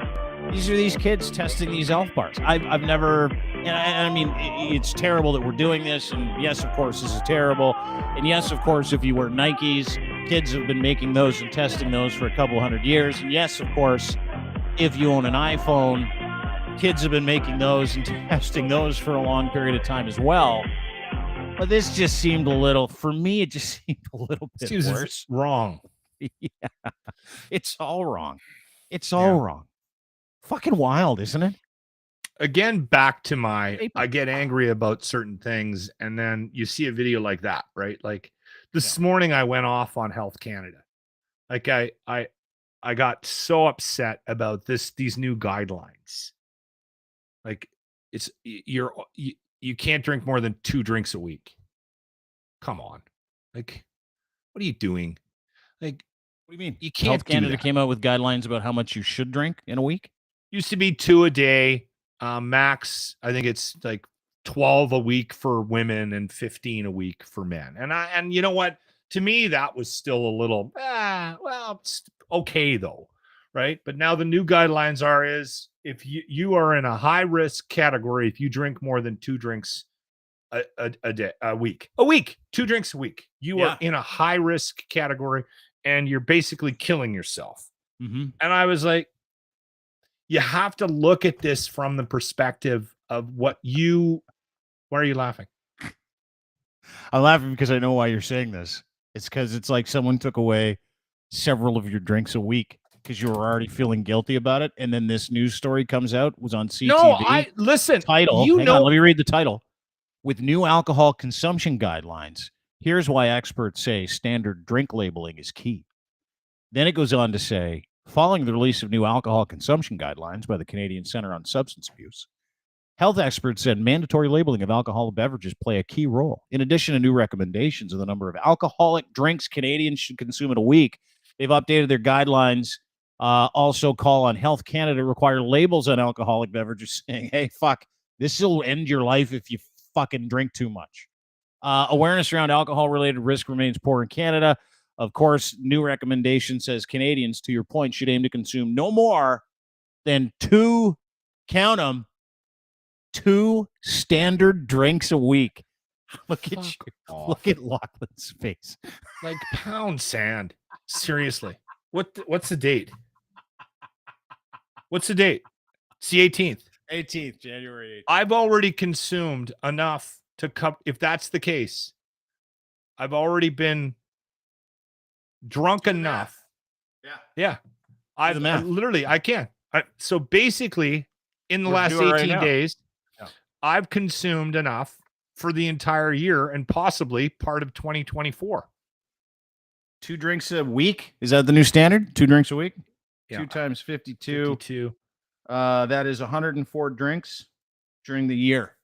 Speaker 1: These are these kids testing these Elf Bars. I've never, and I mean, it's terrible that we're doing this. And yes, of course, this is terrible. And yes, of course, if you wear Nikes, kids have been making those and testing those for a couple hundred years. And yes, of course, if you own an iPhone, kids have been making those and testing those for a long period of time as well. But this just seemed a little, for me, it just seemed a little bit worse.
Speaker 2: Wrong.
Speaker 1: Yeah, it's all wrong. It's all wrong. Fucking wild, isn't it?
Speaker 2: Again, back to I get angry about certain things, and then you see a video like that, right? Like this morning, I went off on Health Canada. Like I got so upset about these new guidelines. Like you can't drink more than 2 drinks a week. Come on. Like, what are you doing? Like,
Speaker 1: what do you mean?
Speaker 2: You can't
Speaker 1: Health
Speaker 2: do
Speaker 1: Canada
Speaker 2: that.
Speaker 1: came out with guidelines about how much you should drink in a week.
Speaker 2: Used to be 2 a day. Max, I think it's like 12 a week for women and 15 a week for men. And you know what? To me, that was still a little, it's okay though, right? But now the new guidelines is if you are in a high risk category, if you drink more than 2 drinks a week, 2 drinks a week, you are in a high risk category and you're basically killing yourself.
Speaker 1: Mm-hmm.
Speaker 2: And I was like, you have to look at this from the perspective of why are you laughing?
Speaker 1: I'm laughing because I know why you're saying this. It's because it's like someone took away several of your drinks a week because you were already feeling guilty about it. And then this news story comes out, was on CTV.
Speaker 2: No, listen.
Speaker 1: Title. Hang on, let me read the title. With new alcohol consumption guidelines, here's why experts say standard drink labeling is key. Then it goes on to say, following the release of new alcohol consumption guidelines by the Canadian Centre on Substance Abuse, health experts said mandatory labeling of alcoholic beverages play a key role. In addition to new recommendations of the number of alcoholic drinks Canadians should consume in a week, they've updated their guidelines. Also call on Health Canada to require labels on alcoholic beverages saying, hey, fuck, this will end your life if you fucking drink too much. Awareness around alcohol-related risk remains poor in Canada. Of course, new recommendation says Canadians, to your point, should aim to consume no more than 2, count them, 2 standard drinks a week. Look at you. Look at Lachlan's face.
Speaker 2: Like pound sand. Seriously. What's the date? What's the date? It's the 18th.
Speaker 1: 18th, January 18th.
Speaker 2: I've already consumed enough to if that's the case, I've already been drunk enough. Yeah. I literally, I can. So basically, in the last 18 days, I've consumed enough for the entire year and possibly part of 2024.
Speaker 1: 2 drinks a week? Is that the new standard? 2 drinks a week?
Speaker 2: Yeah.
Speaker 1: 2 times 52. That is 104 drinks during the year.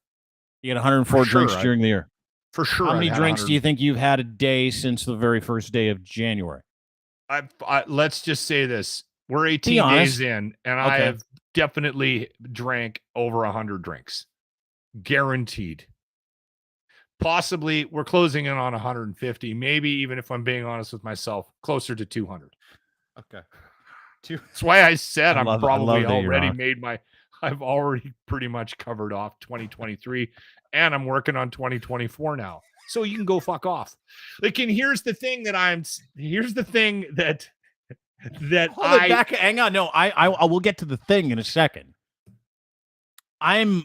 Speaker 1: You get 104 drinks during the year.
Speaker 2: For sure.
Speaker 1: How many drinks do you think you've had a day since the very first day of January?
Speaker 2: Let's just say this. We're 18 days in, and I have definitely drank over 100 drinks. Guaranteed. Possibly, we're closing in on 150. Maybe, even if I'm being honest with myself, closer to 200.
Speaker 1: Okay.
Speaker 2: That's why I said I've already pretty much covered off 2023, and I'm working on 2024 now. So you can go fuck off. Like, and here's the thing that
Speaker 1: hang on. No, I will get to the thing in a second. I'm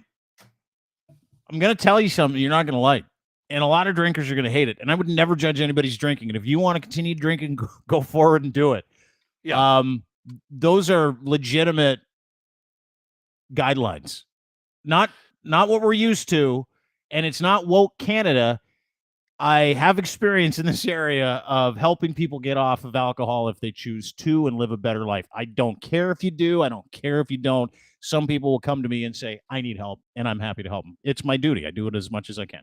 Speaker 1: going to tell you something you're not going to like. And a lot of drinkers are going to hate it. And I would never judge anybody's drinking. And if you want to continue drinking, go forward and do it.
Speaker 2: Yeah.
Speaker 1: Those are legitimate guidelines. Not what we're used to. And it's not woke Canada. I have experience in this area of helping people get off of alcohol if they choose to and live a better life. I don't care if you do. I don't care if you don't. Some people will come to me and say, I need help, and I'm happy to help them. It's my duty. I do it as much as I can.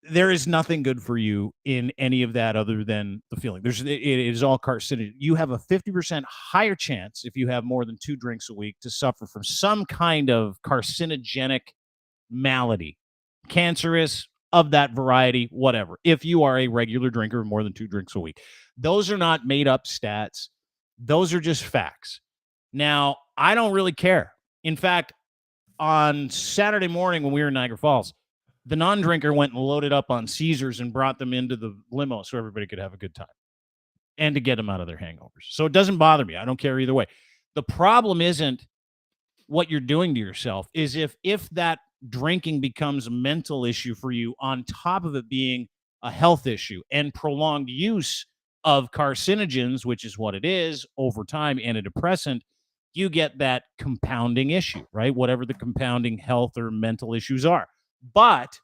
Speaker 1: There is nothing good for you in any of that other than the feeling. It is all carcinogen. You have a 50% higher chance if you have more than 2 drinks a week to suffer from some kind of carcinogenic malady, cancerous, of that variety, whatever, if you are a regular drinker of more than 2 drinks a week. Those are not made up stats. Those are just facts. Now, I don't really care. In fact, on Saturday morning when we were in Niagara Falls, the non-drinker went and loaded up on Caesars and brought them into the limo so everybody could have a good time and to get them out of their hangovers. So it doesn't bother me. I don't care either way. The problem isn't what you're doing to yourself, is if that drinking becomes a mental issue for you on top of it being a health issue and prolonged use of carcinogens, which is what it is over time, and a depressant, you get that compounding issue, right? Whatever the compounding health or mental issues are. But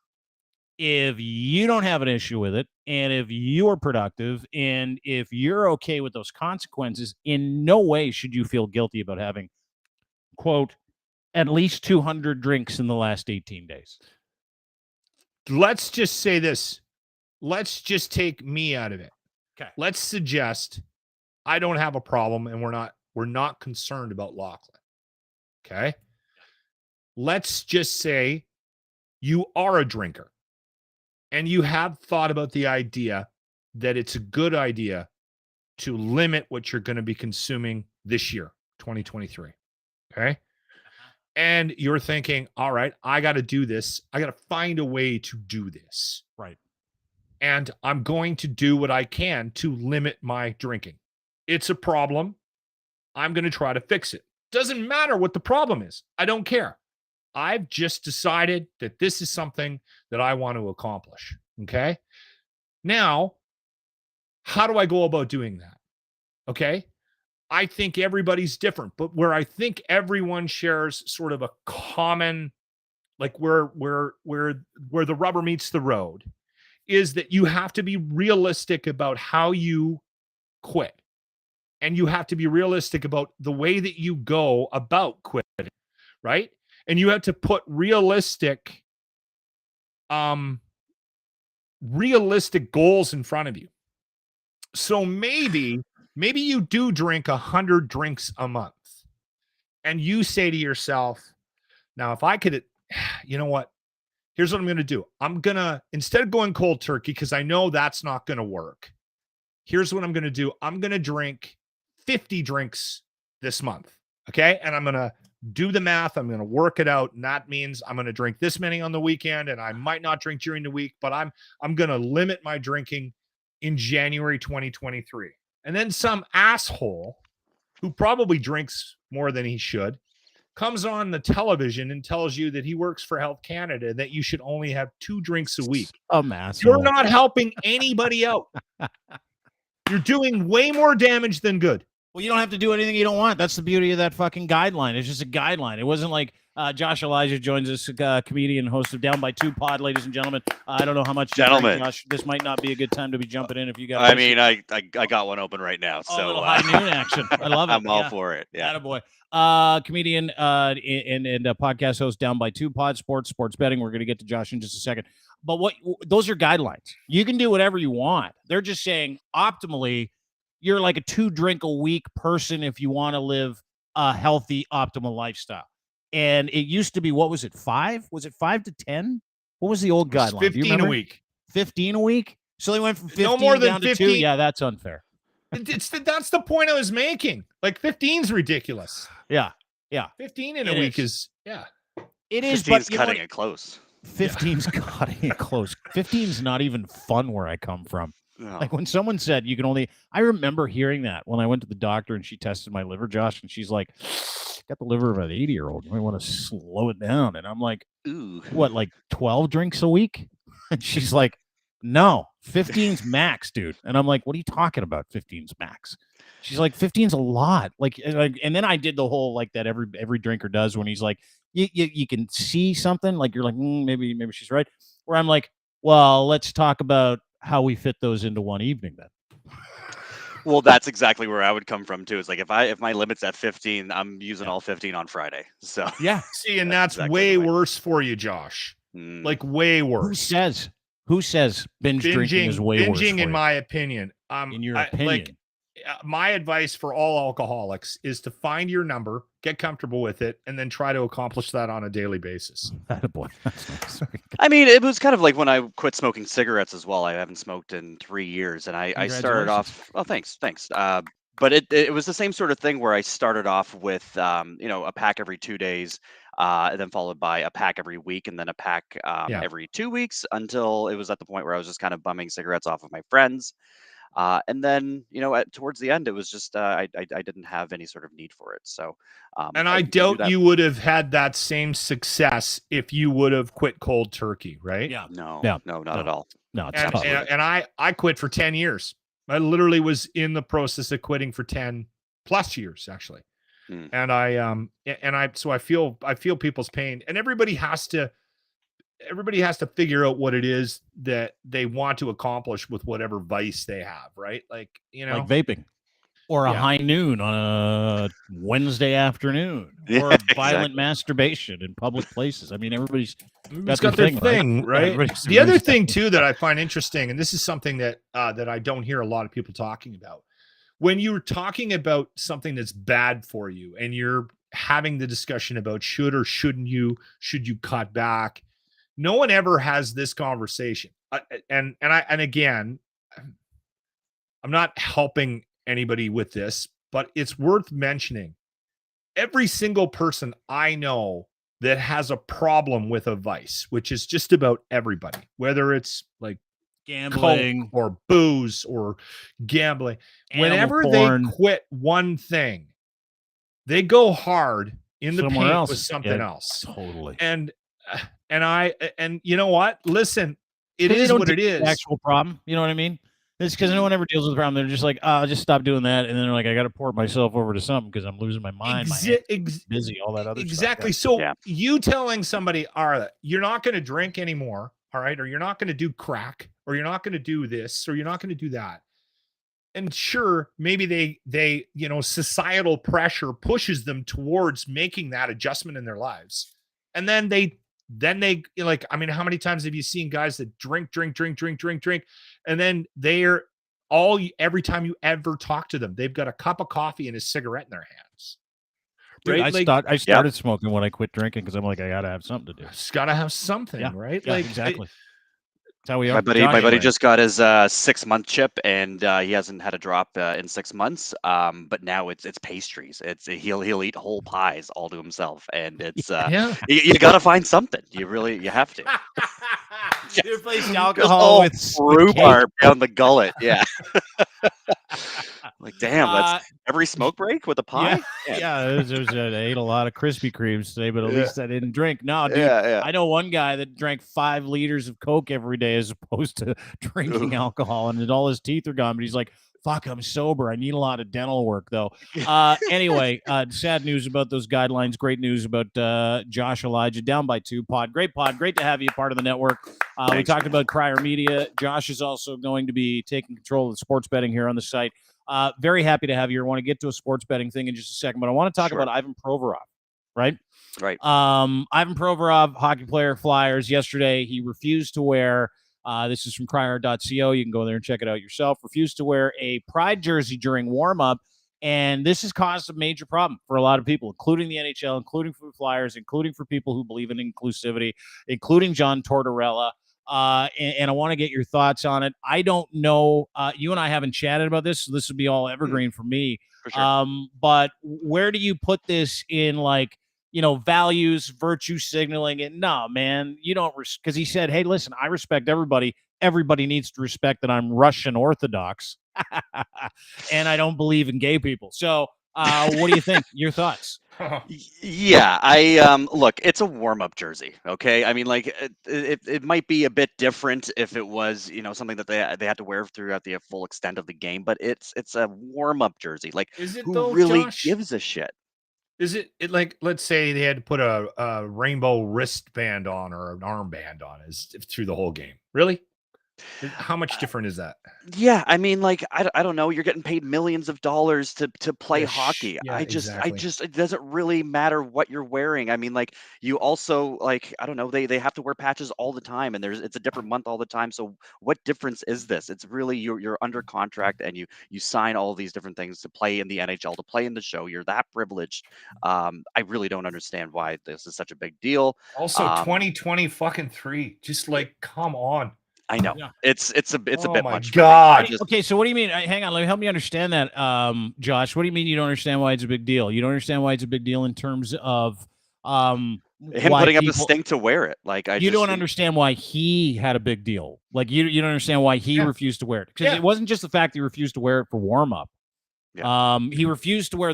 Speaker 1: if you don't have an issue with it, and if you are productive, and if you're okay with those consequences, in no way should you feel guilty about having, quote, at least 200 drinks in the last 18 days.
Speaker 2: Let's just say this. Let's just take me out of it.
Speaker 1: Okay.
Speaker 2: Let's suggest I don't have a problem and we're not concerned about Lachlan. Okay. Let's just say you are a drinker and you have thought about the idea that it's a good idea to limit what you're going to be consuming this year, 2023. Okay. And you're thinking, all right, I got to do this. I got to find a way to do this.
Speaker 1: Right.
Speaker 2: And I'm going to do what I can to limit my drinking. It's a problem. I'm going to try to fix it. Doesn't matter what the problem is. I don't care. I've just decided that this is something that I want to accomplish. Okay. Now, how do I go about doing that? Okay. I think everybody's different, but where I think everyone shares sort of a common, like where the rubber meets the road, is that you have to be realistic about how you quit. And you have to be realistic about the way that you go about quitting, right? And you have to put realistic goals in front of you. So maybe you do drink 100 drinks a month and you say to yourself, now, if I could, you know what? Here's what I'm going to do. I'm going to, instead of going cold turkey, because I know that's not going to work. Here's what I'm going to do. I'm going to drink 50 drinks this month. Okay. And I'm going to do the math. I'm going to work it out. And that means I'm going to drink this many on the weekend and I might not drink during the week, but I'm going to limit my drinking in January 2023. And then some asshole who probably drinks more than he should comes on the television and tells you that he works for Health Canada, that you should only have 2 drinks a week. You're not helping anybody out. You're doing way more damage than good.
Speaker 1: Well, you don't have to do anything you don't want. That's the beauty of that fucking guideline. It's just a guideline. It wasn't like Josh Elijah joins us, comedian, host of Down by 2 Pod, ladies and gentlemen. I don't know how much.
Speaker 5: Gentlemen,
Speaker 1: Josh, this might not be a good time to be jumping in if you got.
Speaker 5: I mean, I got one open right now, so
Speaker 1: little high noon action. I love it.
Speaker 5: I'm all for it. Yeah,
Speaker 1: attaboy. Comedian and podcast host, Down by 2 Pod, sports betting. We're going to get to Josh in just a second. But those are guidelines. You can do whatever you want. They're just saying optimally, you're like a 2 drink a week person if you want to live a healthy, optimal lifestyle. And it used to be, what was it, 5? Was it 5 to 10? What was the old guideline?
Speaker 2: 15 a week.
Speaker 1: 15 a week? So they went from 15
Speaker 2: no more than
Speaker 1: down
Speaker 2: 15.
Speaker 1: to 2? Yeah, that's unfair.
Speaker 2: That's the point I was making. Like 15's ridiculous.
Speaker 1: Yeah.
Speaker 2: 15 in a week is, yeah.
Speaker 1: It is,
Speaker 5: 15's
Speaker 1: but
Speaker 5: cutting it close.
Speaker 1: 15's cutting it close. 15's not even fun where I come from.
Speaker 5: No.
Speaker 1: Like when someone said you can only, I remember hearing that when I went to the doctor and she tested my liver, Josh, and she's like, got the liver of an 80-year-old. You might want to slow it down. And I'm like,
Speaker 5: Ooh.
Speaker 1: What, like 12 drinks a week? And she's like, no, 15's max, dude. And I'm like, what are you talking about? 15's max. She's like, 15's a lot. Like, and then I did the whole, like that every drinker does when he's like, you can see something, like you're like, maybe she's right. Where I'm like, well, let's talk about how we fit those into one evening then.
Speaker 5: Well, that's exactly where I would come from too. It's like if my limit's at 15, I'm using all 15 on Friday. So
Speaker 1: yeah.
Speaker 2: See, and that's exactly way worse for you, Josh. Like way worse.
Speaker 1: Who says drinking is way worse?
Speaker 2: Binging, in my opinion.
Speaker 1: In your opinion.
Speaker 2: My advice for all alcoholics is to find your number, get comfortable with it, and then try to accomplish that on a daily basis.
Speaker 1: Attaboy.
Speaker 5: I mean, it was kind of like when I quit smoking cigarettes as well. I haven't smoked in 3 years, and I started off. Oh, thanks. But it was the same sort of thing where I started off with a pack every 2 days, and then followed by a pack every week, and then a pack every 2 weeks, until it was at the point where I was just kind of bumming cigarettes off of my friends. And then, towards the end, it was just I didn't have any sort of need for it. So,
Speaker 2: and I doubt you would have had that same success if you would have quit cold turkey, right?
Speaker 1: Yeah.
Speaker 5: No, not at all.
Speaker 1: No,
Speaker 2: and I quit for 10 years. I literally was in the process of quitting for 10 plus years, actually. And I feel people's pain, and everybody has to figure out what it is that they want to accomplish with whatever vice they have, right? Like,
Speaker 1: like vaping. or a high noon on a Wednesday afternoon, or violent masturbation in public places. I mean, everybody's got their thing,
Speaker 2: right? The other thing too that I find interesting, and this is something that that I don't hear a lot of people talking about, when you're talking about something that's bad for you, and you're having the discussion about should or shouldn't you, should you cut back? No one ever has this conversation, and again, I'm not helping anybody with this, but it's worth mentioning. Every single person I know that has a problem with a vice, which is just about everybody, whether it's like
Speaker 1: gambling
Speaker 2: coke or booze or gambling, whenever they quit one thing, they go hard in the paint with something else.
Speaker 1: Totally.
Speaker 2: And you know what? Listen, it is what it is.
Speaker 1: Actual problem. You know what I mean? It's because no one ever deals with the problem. They're just like, I'll just stop doing that. And then they're like, I got to port myself over to something because I'm losing my mind. Busy, all that other stuff.
Speaker 2: Exactly. So you telling somebody, you're not going to drink anymore, all right? Or you're not going to do crack, or you're not going to do this, or you're not going to do that. And sure, maybe they, societal pressure pushes them towards making that adjustment in their lives. And then they like, I mean, how many times have you seen guys that drink, and then every time you ever talk to them, they've got a cup of coffee and a cigarette in their hands.
Speaker 1: Dude, right? I started smoking when I quit drinking because I'm like, I gotta have something to do.
Speaker 2: Just gotta have something, right?
Speaker 1: Yeah, exactly. That's how we are.
Speaker 5: My buddy just got his 6-month chip, and he hasn't had a drop in 6 months. But now it's pastries. He'll eat whole pies all to himself, and it's you gotta find something. You have to.
Speaker 1: You replace alcohol with
Speaker 5: rhubarb down the gullet. Yeah. Like, damn, that's every smoke break with a pie.
Speaker 1: I ate a lot of Krispy Kremes today, but at least I didn't drink. No, dude, I know one guy that drank 5 liters of Coke every day as opposed to drinking alcohol, and all his teeth are gone. But he's like, "Fuck, I'm sober. I need a lot of dental work, though." Anyway, sad news about those guidelines. Great news about Josh Elijah down by 2. Great to have you part of the network. We talked about Crier Media. Josh is also going to be taking control of the sports betting here on the site. Very happy to have you. I want to get to a sports betting thing in just a second, but I want to talk about Ivan Provorov, right?
Speaker 5: Right.
Speaker 1: Ivan Provorov, hockey player, Flyers. Yesterday, he refused to wear, this is from crier.co. You can go there and check it out yourself. Refused to wear a Pride jersey during warm-up, and this has caused a major problem for a lot of people, including the NHL, including for the Flyers, including for people who believe in inclusivity, including John Tortorella. And I want to get your thoughts on it. I don't know. You and I haven't chatted about this, so this would be all evergreen for me.
Speaker 5: For sure.
Speaker 1: But where do you put this in, like, values, virtue signaling? And no, man, you don't, because he said, hey, listen, I respect everybody. Everybody needs to respect that I'm Russian Orthodox and I don't believe in gay people. So what do you think? Your thoughts?
Speaker 5: Yeah, I look, it's a warm-up jersey, okay? I mean, like, it might be a bit different if it was, something that they had to wear throughout the full extent of the game, but it's a warm-up jersey. Like, who really gives a shit?
Speaker 2: Is it like, let's say they had to put a rainbow wristband on or an armband on through the whole game? Really? How much different is that?
Speaker 5: Yeah, I mean, like, I don't know. You're getting paid millions of dollars to play hockey.
Speaker 2: Yeah,
Speaker 5: I just it doesn't really matter what you're wearing. I mean, like, you also, like, I don't know, they have to wear patches all the time, and it's a different month all the time. So what difference is this? It's really you're under contract, and you sign all these different things to play in the NHL, to play in the show. You're that privileged. I really don't understand why this is such a big deal.
Speaker 2: Also, 2020 fucking 3. Just like, come on.
Speaker 5: I know. Yeah. It's a bit much.
Speaker 2: God.
Speaker 1: Okay, so what do you mean? Hang on, let me help me understand that, Josh. What do you mean you don't understand why it's a big deal? You don't understand why it's a big deal in terms of
Speaker 5: him putting up a stink to wear it. Like,
Speaker 1: you don't understand why he had a big deal. Like, you don't understand why he refused to wear it, because it wasn't just the fact that he refused to wear it for warm up. Yeah. He refused to wear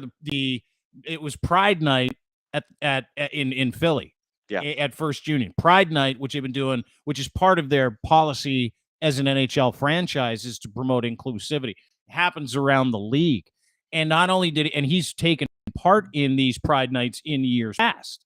Speaker 1: it was Pride Night in Philly.
Speaker 5: Yeah.
Speaker 1: At First Union. Pride Night, which they've been doing, which is part of their policy as an NHL franchise, is to promote inclusivity. It happens around the league. And not only and he's taken part in these Pride Nights in years past.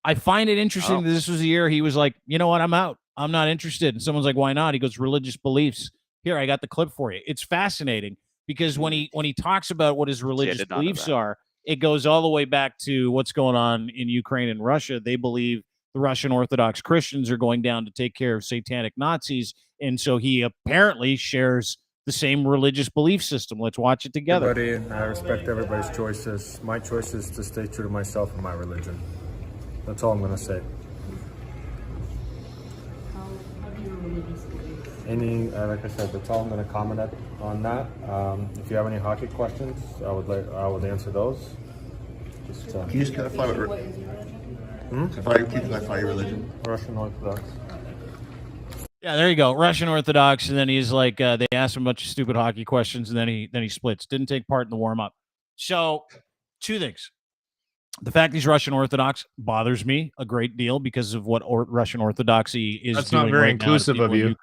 Speaker 1: I find it interesting that this was the year he was like, you know what, I'm out. I'm not interested. And someone's like, why not? He goes, religious beliefs. Here, I got the clip for you. It's fascinating because when he talks about what his religious
Speaker 5: did not know
Speaker 1: beliefs
Speaker 5: that.
Speaker 1: are, it goes all the way back to what's going on in Ukraine and Russia. They believe the Russian Orthodox Christians are going down to take care of satanic Nazis, and so he apparently shares the same religious belief system. Let's watch it together.
Speaker 6: Everybody, I respect everybody's choices. My choice is to stay true to myself and my religion. That's all I'm going to say. Like I said, that's all I'm going to comment on that. If you have any hockey questions, I would answer those.
Speaker 7: Can you just clarify what? Can you clarify your religion?
Speaker 6: Russian Orthodox.
Speaker 1: Yeah, there you go. Russian Orthodox, and then he's like, they asked him a bunch of stupid hockey questions, and then he splits. Didn't take part in the warm up. So, two things: the fact he's Russian Orthodox bothers me a great deal because of what Russian Orthodoxy is.
Speaker 2: That's
Speaker 1: doing
Speaker 2: not very
Speaker 1: right
Speaker 2: inclusive
Speaker 1: now to
Speaker 2: of
Speaker 1: people in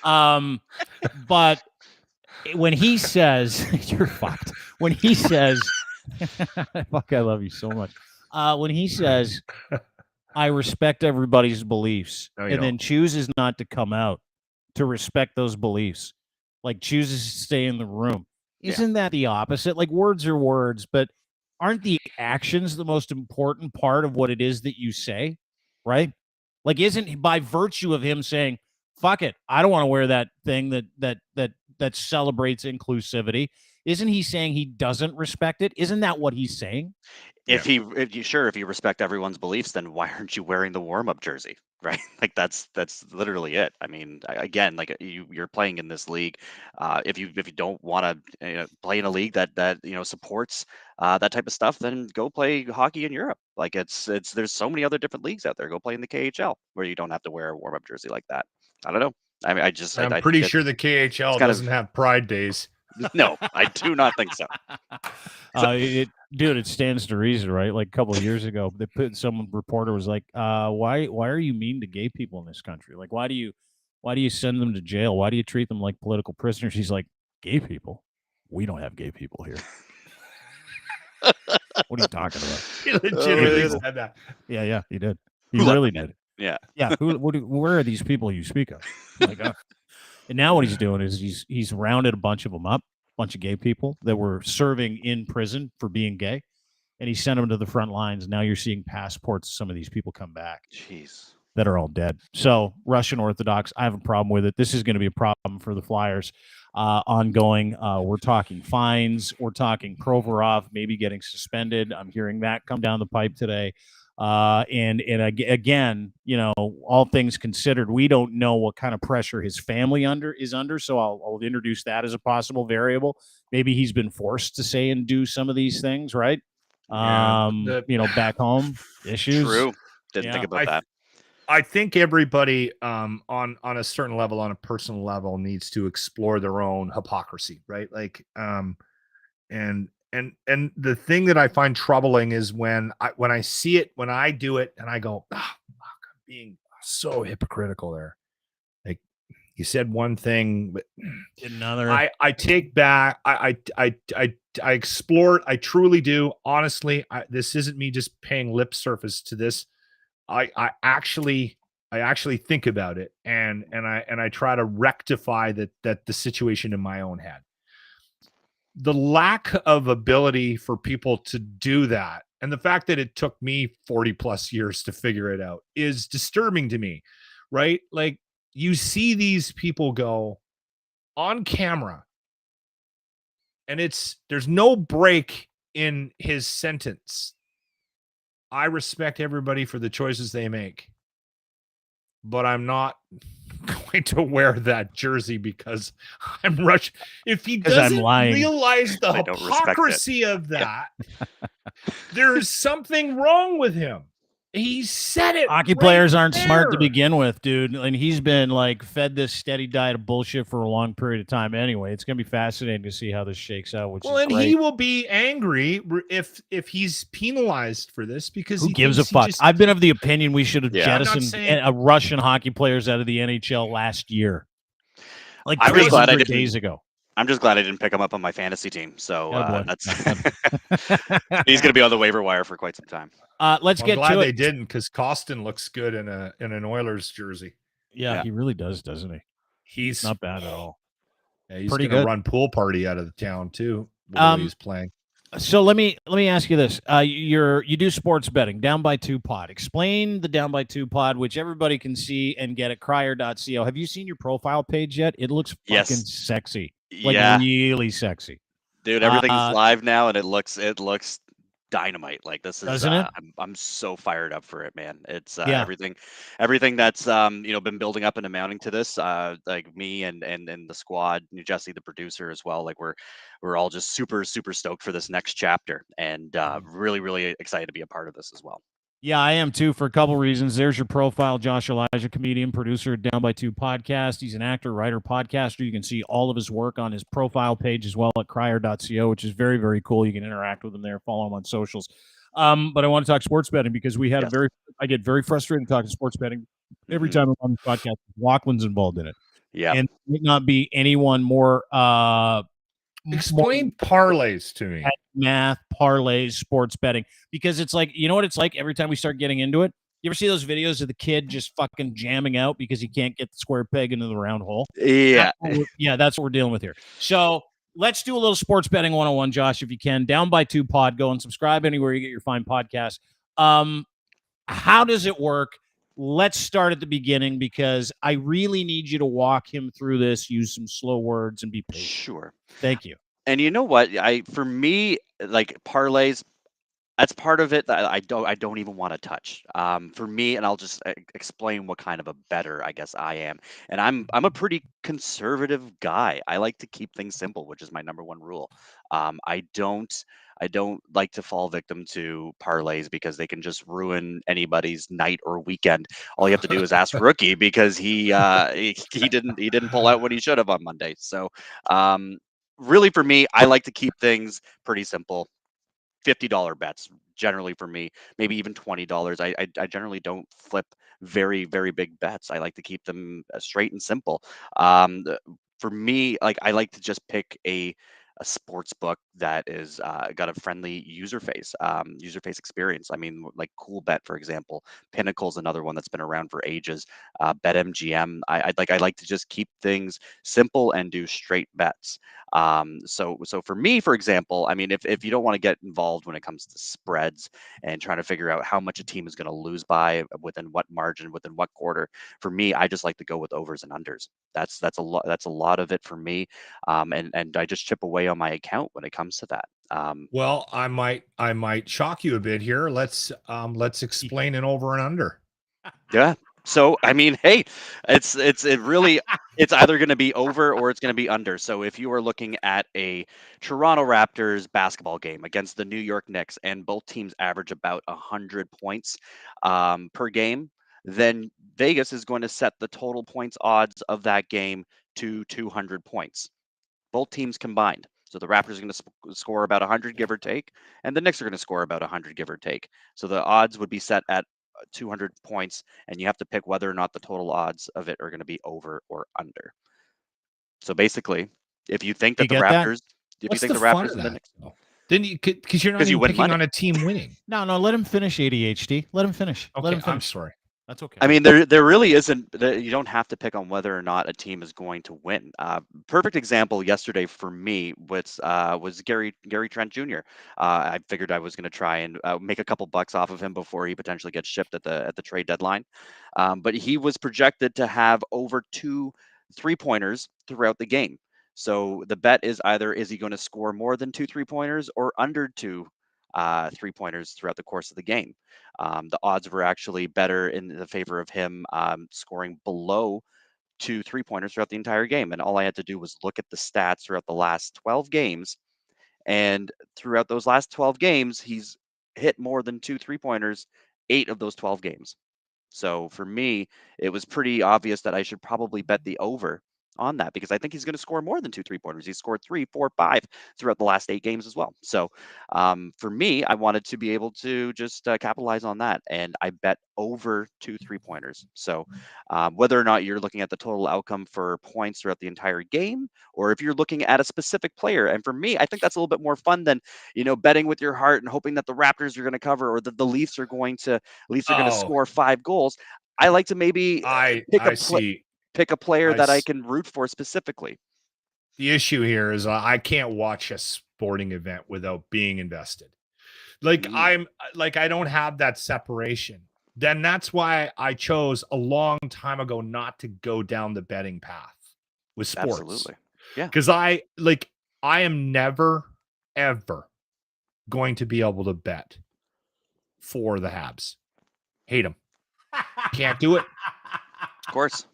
Speaker 2: you.
Speaker 1: But when he says, "You're fucked," when he says, "Fuck, I love you so much," when he says, "I respect everybody's beliefs," and then chooses not to come out to respect those beliefs, like chooses to stay in the room, isn't that the opposite? Like, words are words, but aren't the actions the most important part of what it is that you say, right? Like, isn't by virtue of him saying, "Fuck it, I don't want to wear that thing that celebrates inclusivity," isn't he saying he doesn't respect it? Isn't that what he's saying?
Speaker 5: If you respect everyone's beliefs, then why aren't you wearing the warm-up jersey, right? Like that's literally it. I mean, again, like you're playing in this league. If you don't want to play in a league that supports that type of stuff, then go play hockey in Europe. Like there's so many other different leagues out there. Go play in the KHL where you don't have to wear a warm-up jersey like that. I don't know. I mean,
Speaker 2: I'm pretty sure the KHL doesn't have Pride Days.
Speaker 5: No, I do not think so.
Speaker 1: It stands to reason, right? Like a couple of years ago, some reporter was like, why are you mean to gay people in this country? Like, why do you send them to jail? Why do you treat them like political prisoners? He's like, gay people? We don't have gay people here. What are you talking about?
Speaker 2: He legitimately said that.
Speaker 1: Yeah, he did. He really did.
Speaker 5: Yeah.
Speaker 1: Where are these people you speak of? Like, and now what he's doing is he's rounded a bunch of them up, a bunch of gay people that were serving in prison for being gay, and he sent them to the front lines. Now you're seeing passports of some of these people come back.
Speaker 5: Jeez.
Speaker 1: That are all dead. So Russian Orthodox, I have a problem with it. This is going to be a problem for the Flyers ongoing. We're talking fines. We're talking Provorov maybe getting suspended. I'm hearing that come down the pipe today. And again, all things considered, we don't know what kind of pressure his family is under. So I'll introduce that as a possible variable. Maybe he's been forced to say and do some of these things, right? Back home issues.
Speaker 5: True. Didn't think about that.
Speaker 2: I think everybody on a certain level, on a personal level, needs to explore their own hypocrisy, right? Like, and the thing that I find troubling is when I see it, when I do it, and I go, fuck, I'm being so hypocritical there. Like, you said one thing, but
Speaker 1: another.
Speaker 2: I take back. I explore it. I truly do. Honestly, this isn't me just paying lip service to this. I actually think about it and I try to rectify that the situation in my own head. The lack of ability for people to do that, and the fact that it took me 40 plus years to figure it out, is disturbing to me, right? Like, you see these people go on camera and there's no break in his sentence. I respect everybody for the choices they make, but I'm not going to wear that jersey because I'm Russian. If he doesn't realize the hypocrisy of that, there's something wrong with him. He said it.
Speaker 1: Hockey players aren't smart to begin with, dude. And he's been fed this steady diet of bullshit for a long period of time anyway. It's going to be fascinating to see how this shakes out.
Speaker 2: He will be angry if he's penalized for this, because
Speaker 1: who gives a fuck? I've been of the opinion we should have jettisoned Russian hockey players out of the NHL last year. Like 300 days ago.
Speaker 5: I'm just glad I didn't pick him up on my fantasy team. So that's he's going to be on the waiver wire for quite some time.
Speaker 1: Let's get to it.
Speaker 2: They didn't, because Costin looks good in an Oilers jersey.
Speaker 1: Yeah, he really does, doesn't he?
Speaker 2: He's
Speaker 1: not bad at all.
Speaker 2: Yeah, he's
Speaker 1: Pretty
Speaker 2: going to
Speaker 1: good.
Speaker 2: run pool party out of the town too. The way he's playing.
Speaker 1: So let me ask you this: you do sports betting, Down by Two Pod. Explain the Down by Two Pod, which everybody can see and get at crier.co. Have you seen your profile page yet? It looks fucking sexy, like really sexy,
Speaker 5: dude. Everything's live now, and it looks dynamite. Like this is,
Speaker 1: doesn't it?
Speaker 5: I'm so fired up for it, man. It's everything that's been building up and amounting to this. Like me and the squad, Jesse, the producer as well. Like we're all just super stoked for this next chapter, and really excited to be a part of this as well.
Speaker 1: Yeah, I am too, for a couple reasons. There's your profile, Josh Elijah, comedian, producer, Down by Two podcast. He's an actor, writer, podcaster. You can see all of his work on his profile page as well at crier.co, which is very, very cool. You can interact with him there, follow him on socials. But I want to talk sports betting because we had I get very frustrated talking sports betting every time I'm on the podcast. Lachlan's involved in it.
Speaker 5: Yeah.
Speaker 1: And there might not be anyone more
Speaker 2: explain parlays to me.
Speaker 1: Math, parlays, sports betting, because it's like, you know what it's like every time we start getting into it? You ever see those videos of the kid just fucking jamming out because he can't get the square peg into the round hole?
Speaker 5: Yeah.
Speaker 1: That's what we're dealing with here. So let's do a little sports betting 101, Josh, if you can. Down by Two Pod. Go and subscribe anywhere you get your fine podcast. How does it work? Let's start at the beginning because I really need you to walk him through this, use some slow words, and be patient.
Speaker 5: Sure.
Speaker 1: Thank you.
Speaker 5: And you know what? For me, like parlays, that's part of it that I don't even want to touch. For me, and I'll just explain what kind of a bettor I guess I am. And I'm a pretty conservative guy. I like to keep things simple, which is my number one rule. I don't like to fall victim to parlays because they can just ruin anybody's night or weekend. All you have to do is ask Rookie because he didn't pull out what he should have on Monday. So really for me, I like to keep things pretty simple. $50 bets generally for me, maybe even $20. I generally don't flip very big bets. I like to keep them straight and simple. For me, like I like to just pick a sports book that is got a friendly user face experience. I mean, like Cool Bet, for example. Pinnacle's another one that's been around for ages. BetMGM. I like to just keep things simple and do straight bets. So for me, for example, I mean, if you don't want to get involved when it comes to spreads and trying to figure out how much a team is going to lose by within what margin, within what quarter, for me, I just like to go with overs and unders. That's a lot of it for me. And I just chip away on my account when it comes to that.
Speaker 2: Well, I might shock you a bit here. Let's explain an over and under.
Speaker 5: Yeah. So I mean, hey, it's either going to be over or it's going to be under. So if you are looking at a Toronto Raptors basketball game against the New York Knicks and both teams average about 100 points per game, then Vegas is going to set the total points odds of that game to 200 points. Both teams combined. So the Raptors are going to score about 100, give or take, and the Knicks are going to score about 100, give or take. So the odds would be set at 200 points, and you have to pick whether or not the total odds of it are going to be over or under. So basically, if you think that the Raptors, if you think the Raptors and the Knicks,
Speaker 2: then you could, because you're not even picking on a team winning.
Speaker 1: No, let him finish. ADHD. Let him finish.
Speaker 2: Okay,
Speaker 1: let him finish.
Speaker 2: I'm sorry.
Speaker 1: That's okay.
Speaker 5: I mean, there really isn't. You don't have to pick on whether or not a team is going to win. Perfect example yesterday for me was Gary Trent Jr. I figured I was going to try and make a couple bucks off of him before he potentially gets shipped at the trade deadline. But he was projected to have over 2 3-pointers throughout the game. So the bet is either is he going to score more than 2 3-pointers or under 2 3-pointers throughout the course of the game. The odds were actually better in the favor of him scoring below 2 3-pointers throughout the entire game. And all I had to do was look at the stats throughout the last 12 games. And throughout those last 12 games, he's hit more than 2 3-pointers 8 of those 12 games. So for me, it was pretty obvious that I should probably bet the over on that because I think he's going to score more than 2 3-pointers. He scored 3, 4, 5 throughout the last 8 games as well. So for me, I wanted to be able to just capitalize on that, and I bet over 2 3-pointers. So whether or not you're looking at the total outcome for points throughout the entire game, or if you're looking at a specific player, and for me, I think that's a little bit more fun than betting with your heart and hoping that the Raptors are going to cover or that the Leafs are going to score 5 goals. I like to maybe
Speaker 2: I see.
Speaker 5: pick a player that I can root for specifically.
Speaker 2: The issue here is I can't watch a sporting event without being invested. Like I don't have that separation. Then that's why I chose a long time ago not to go down the betting path with sports.
Speaker 5: Absolutely. Yeah.
Speaker 2: Because I am never, ever going to be able to bet for the Habs. Hate them. Can't do it.
Speaker 5: Of course.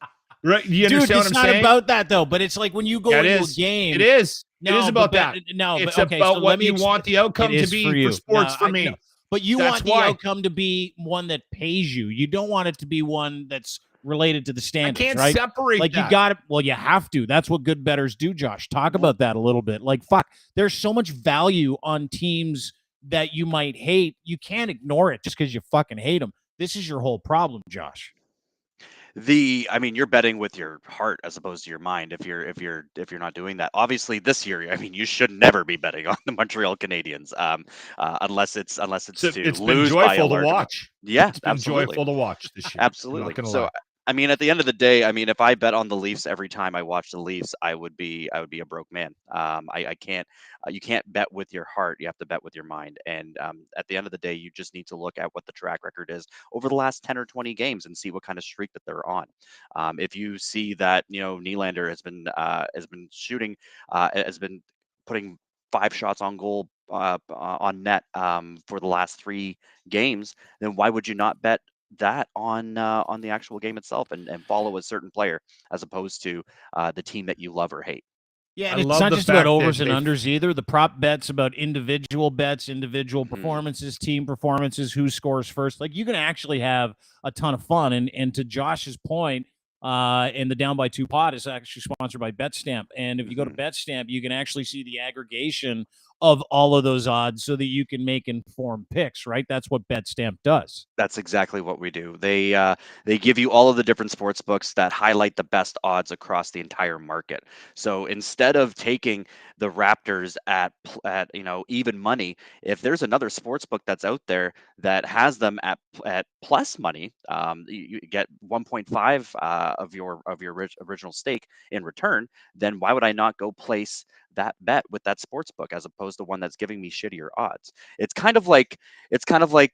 Speaker 2: Right? You understand what I'm saying?
Speaker 1: It's not about that though, but it's like when you go into a game.
Speaker 2: It is.
Speaker 1: No,
Speaker 2: it is about that.
Speaker 1: No,
Speaker 2: it's
Speaker 1: but, okay,
Speaker 2: about
Speaker 1: so
Speaker 2: what you want the outcome to be for sports for me.
Speaker 1: But you want the outcome to be one that pays you. You don't want it to be one that's related to the standards.
Speaker 2: I can't
Speaker 1: right?
Speaker 2: separate
Speaker 1: like
Speaker 2: that.
Speaker 1: You got it. Well, you have to. That's what good bettors do, Josh. Talk about that a little bit. Like, fuck, there's so much value on teams that you might hate. You can't ignore it just because you fucking hate them. This is your whole problem, Josh.
Speaker 5: I mean, you're betting with your heart as opposed to your mind. If you're not doing that, obviously this year, I mean, you should never be betting on the Montreal Canadiens, unless it's to
Speaker 2: it's
Speaker 5: lose
Speaker 2: been
Speaker 5: by a
Speaker 2: joyful
Speaker 5: large
Speaker 2: to watch.
Speaker 5: Yeah,
Speaker 2: it's been
Speaker 5: absolutely.
Speaker 2: joyful to watch this year.
Speaker 5: Absolutely. So, I mean, at the end of the day, I mean, if I bet on the Leafs every time I watch the Leafs, I would be a broke man. I can't. You can't bet with your heart. You have to bet with your mind. And at the end of the day, you just need to look at what the track record is over the last 10 or 20 games and see what kind of streak that they're on. If you see that, Nylander has been shooting, has been putting 5 shots on goal on net for the last 3 games, then why would you not bet that on the actual game itself and follow a certain player as opposed to the team that you love or hate?
Speaker 1: Yeah, and it's not just about overs and unders either. The prop bets about individual bets, individual performances, team performances, who scores first. Like, you can actually have a ton of fun. And to Josh's point, and the Down by 2 pod is actually sponsored by BetStamp. And if you go to BetStamp, you can actually see the aggregation of all of those odds so that you can make informed picks, right? That's what BetStamp does.
Speaker 5: That's exactly what we do. They give you all of the different sports books that highlight the best odds across the entire market. So instead of taking the Raptors at even money, if there's another sports book that's out there that has them at plus money, you get 1.5 of your original stake in return. Then why would I not go place that bet with that sports book as opposed to one that's giving me shittier odds? It's kind of like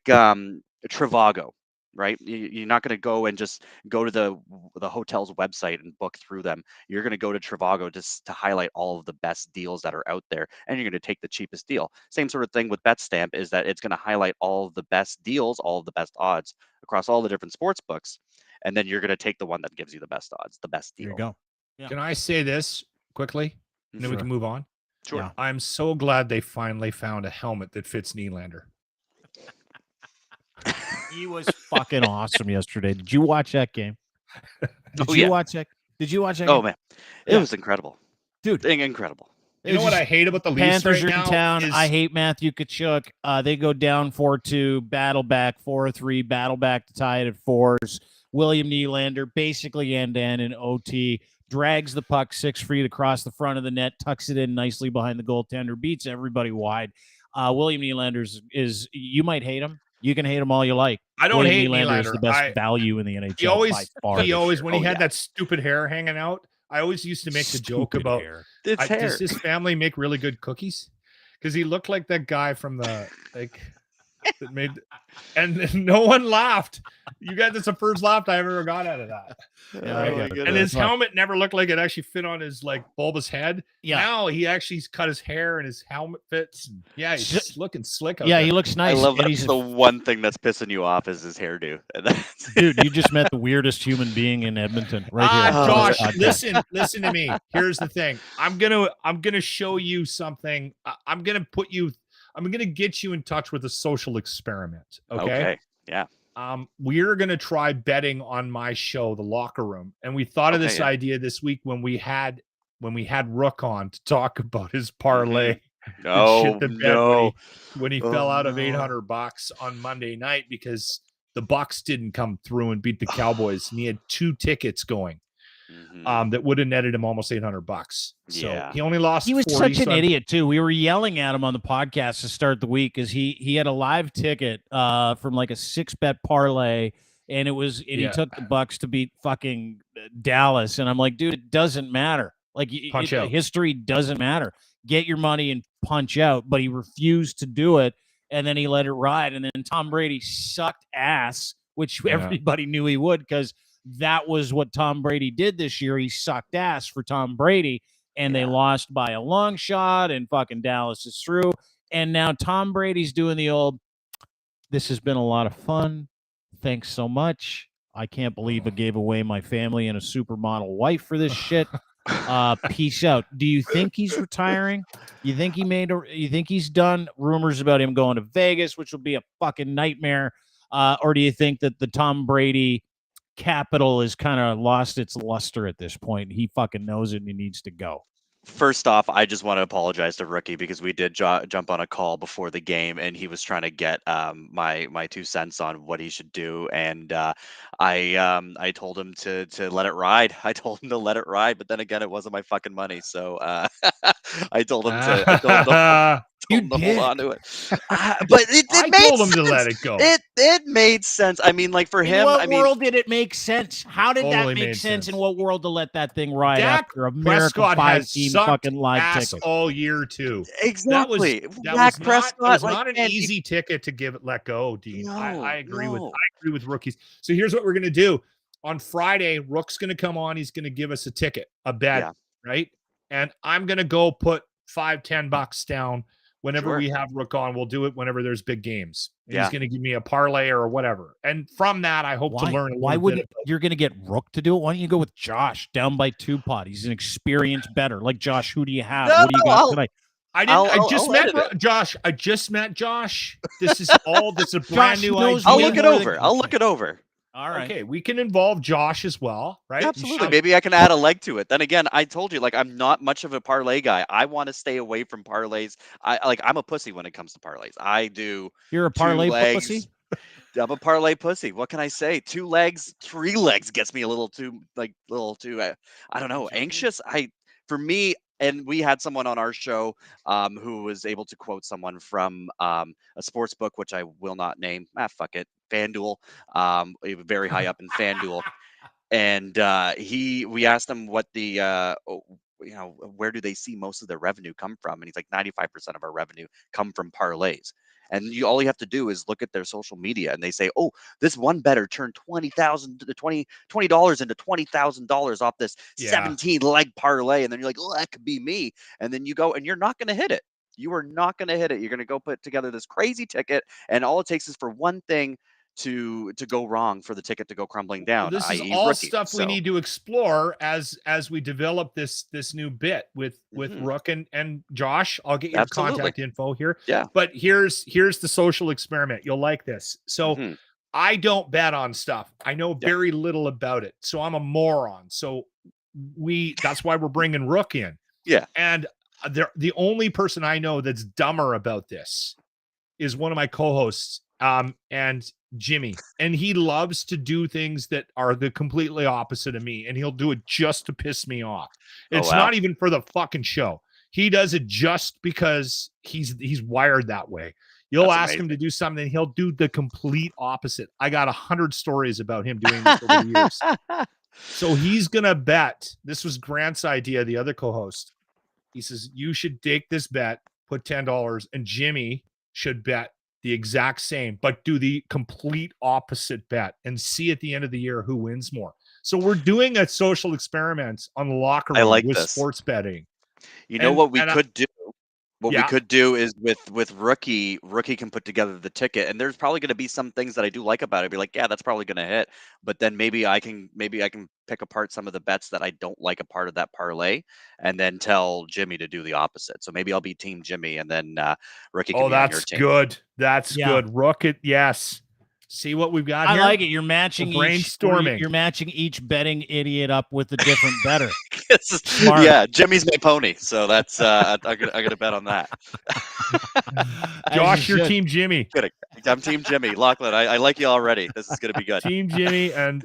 Speaker 5: Trivago, right? You're not going to go and just go to the hotel's website and book through them. You're going to go to Trivago just to highlight all of the best deals that are out there, and you're going to take the cheapest deal. Same sort of thing with BetStamp is that it's going to highlight all of the best deals, all of the best odds across all the different sports books, and then you're going to take the one that gives you the best odds, the best deal.
Speaker 1: There you go.
Speaker 2: Yeah. Can I say this quickly? And then we can move on.
Speaker 5: Sure.
Speaker 1: Yeah.
Speaker 2: I'm so glad they finally found a helmet that fits Nylander.
Speaker 1: He was fucking awesome yesterday. Did you watch that game? Did you watch that? Did you watch that game?
Speaker 5: Oh, man. It was incredible.
Speaker 1: Dude.
Speaker 5: Incredible.
Speaker 2: You know what I hate about the Leafs
Speaker 1: Panthers
Speaker 2: right
Speaker 1: are in
Speaker 2: now
Speaker 1: town.
Speaker 2: is...
Speaker 1: I hate Matthew Tkachuk. They go down 4-2, battle back 4-3, battle back to tie it at 4s. William Nylander basically end-to-end in OT. Drags the puck 6 feet across the front of the net, tucks it in nicely behind the goaltender, beats everybody wide. William Nylander is you might hate him. You can hate him all you like.
Speaker 2: I don't
Speaker 1: William
Speaker 2: hate
Speaker 1: Nylander. Is
Speaker 2: Nylander.
Speaker 1: the best value in the NHL.
Speaker 2: He always,
Speaker 1: by far.
Speaker 2: When he had that stupid hair hanging out, I always used to make the joke about
Speaker 5: hair.
Speaker 2: Does his family make really good cookies? Because he looked like that guy from the that made, and no one laughed. You guys, that's the first laugh I ever got out of that.
Speaker 1: Yeah,
Speaker 2: and his helmet never looked like it actually fit on his bulbous head.
Speaker 1: Yeah.
Speaker 2: Now he actually cut his hair and his helmet fits. Yeah, he's looking slick out there.
Speaker 1: He looks nice.
Speaker 5: I love that's the one thing that's pissing you off is his hairdo.
Speaker 1: Dude, you just met the weirdest human being in Edmonton right here.
Speaker 2: Josh, listen to me. Here's the thing. I'm gonna show you something. I'm gonna get you in touch with a social experiment. Okay.
Speaker 5: Yeah.
Speaker 2: We're gonna try betting on my show, The Locker Room, and we thought of this idea this week when we had Rook on to talk about his parlay.
Speaker 5: Oh no!
Speaker 2: When he fell out of $800 on Monday night because the Bucks didn't come through and beat the Cowboys, and he had 2 tickets going. That would have netted him almost $800. So he only lost.
Speaker 1: He was
Speaker 2: 40,
Speaker 1: such an idiot too. We were yelling at him on the podcast to start the week because he had a live ticket from like a 6-bet parlay and he took the Bucks to beat fucking Dallas, and I'm like, dude, it doesn't matter. Like, history doesn't matter. Get your money and punch out. But he refused to do it, and then he let it ride. And then Tom Brady sucked ass, which everybody knew he would, because that was what Tom Brady did this year. He sucked ass for Tom Brady, and they lost by a long shot, and fucking Dallas is through. And now Tom Brady's doing the old, this has been a lot of fun. Thanks so much. I can't believe I gave away my family and a supermodel wife for this shit. Peace out. Do you think he's retiring? You think you think he's done? Rumors about him going to Vegas, which will be a fucking nightmare. Or do you think that the Tom Brady capital has kind of lost its luster at this point? He fucking knows it and he needs to go.
Speaker 5: First off, I just want to apologize to Rookie because we did jump on a call before the game, and he was trying to get my 2 cents on what he should do, and I told him to let it ride. I told him to let it ride, but then again, it wasn't my fucking money, so I told him to. Hold on to it. But it
Speaker 2: I
Speaker 5: made
Speaker 2: told him
Speaker 5: sense.
Speaker 2: to let it go.
Speaker 5: It made sense. I mean, like for him,
Speaker 1: In what world did it make sense? How did
Speaker 2: Totally
Speaker 1: that make
Speaker 2: made
Speaker 1: sense?
Speaker 2: sense.
Speaker 1: In what world to let that thing ride
Speaker 2: Dak
Speaker 1: after America
Speaker 2: Prescott
Speaker 1: 5-team
Speaker 2: sucked
Speaker 1: fucking live
Speaker 2: ass
Speaker 1: ticket?
Speaker 2: all year too.
Speaker 5: Exactly.
Speaker 2: That
Speaker 5: Prescott
Speaker 2: was
Speaker 5: like,
Speaker 2: not an
Speaker 5: man,
Speaker 2: easy ticket to let go, Dean.
Speaker 5: No,
Speaker 2: I agree
Speaker 5: no.
Speaker 2: I agree with Rookies. So here's what we're gonna do. On Friday, Rook's gonna come on. He's gonna give us a ticket, a bet, right? And I'm gonna go put $5-10 down. Whenever we have Rook on, we'll do it whenever there's big games. And he's going to give me a parlay or whatever. And from that, I hope to learn a little bit.
Speaker 1: You're going to get Rook to do it? Why don't you go with Josh down by 2 pot? He's an experienced better. Like, Josh, who do you have? What do you got tonight?
Speaker 2: I just met Josh. I just met Josh. This is a brand new idea.
Speaker 5: I'll look it over. I'll look it over.
Speaker 1: All right.
Speaker 2: Okay, we can involve Josh as well, right?
Speaker 5: Absolutely. Maybe I can add a leg to it. Then again, I told you, like, I'm not much of a parlay guy. I want to stay away from parlays. I'm a pussy when it comes to parlays. I do.
Speaker 1: You're a parlay pussy?
Speaker 5: I'm a parlay pussy. What can I say? 2 legs, 3 legs gets me a little too, I don't know, anxious. For me, and we had someone on our show who was able to quote someone from a sports book, which I will not name. Fuck it. FanDuel, very high up in FanDuel. And we asked him what the, where do they see most of their revenue come from? And he's like, 95% of our revenue come from parlays. And all you have to do is look at their social media, and they say, "Oh, this one bettor turned $20,000 into $20,000 off this 17 leg parlay," and then you're like, "Oh, that could be me." And then you go, and you're not going to hit it. You are not going to hit it. You're going to go put together this crazy ticket, and all it takes is for one thing to go wrong for the ticket to go crumbling down.
Speaker 2: Well, this is all stuff we need to explore as we develop this new bit with Rook and Josh. I'll get your contact info here.
Speaker 5: Yeah.
Speaker 2: But here's the social experiment. You'll like this. So I don't bet on stuff. I know very little about it. So I'm a moron. So that's why we're bringing Rook in.
Speaker 5: Yeah.
Speaker 2: And the only person I know that's dumber about this is one of my co-hosts, and Jimmy, and he loves to do things that are the completely opposite of me, and he'll do it just to piss me off. It's not even for the fucking show. He does it just because he's wired that way. You'll ask him to do something, he'll do the complete opposite. I got 100 stories about him doing this over the years. So he's gonna bet. This was Grant's idea, the other co-host. He says, you should take this bet, put $10, and Jimmy should bet the exact same, but do the complete opposite bet and see at the end of the year who wins more. So we're doing a social experiment on the locker room with sports betting.
Speaker 5: You know what we could do? What we could do is with Rookie can put together the ticket, and there's probably going to be some things that I do like about it. Be like, yeah, that's probably going to hit. But then maybe I can pick apart some of the bets that I don't like a part of that parlay, and then tell Jimmy to do the opposite. So maybe I'll be Team Jimmy, and then Rookie can be on your team.
Speaker 2: Good. That's good. Rook it. Yes. See what we've got here?
Speaker 1: I like it. You're matching
Speaker 2: brainstorming.
Speaker 1: You're matching each betting idiot up with a different bettor.
Speaker 5: Yeah, Jimmy's my pony, so that's I'm gonna bet on that.
Speaker 2: Josh, your team Jimmy.
Speaker 5: I'm Team Jimmy. Lachlan, I like you already. This is going to be good.
Speaker 2: Team Jimmy and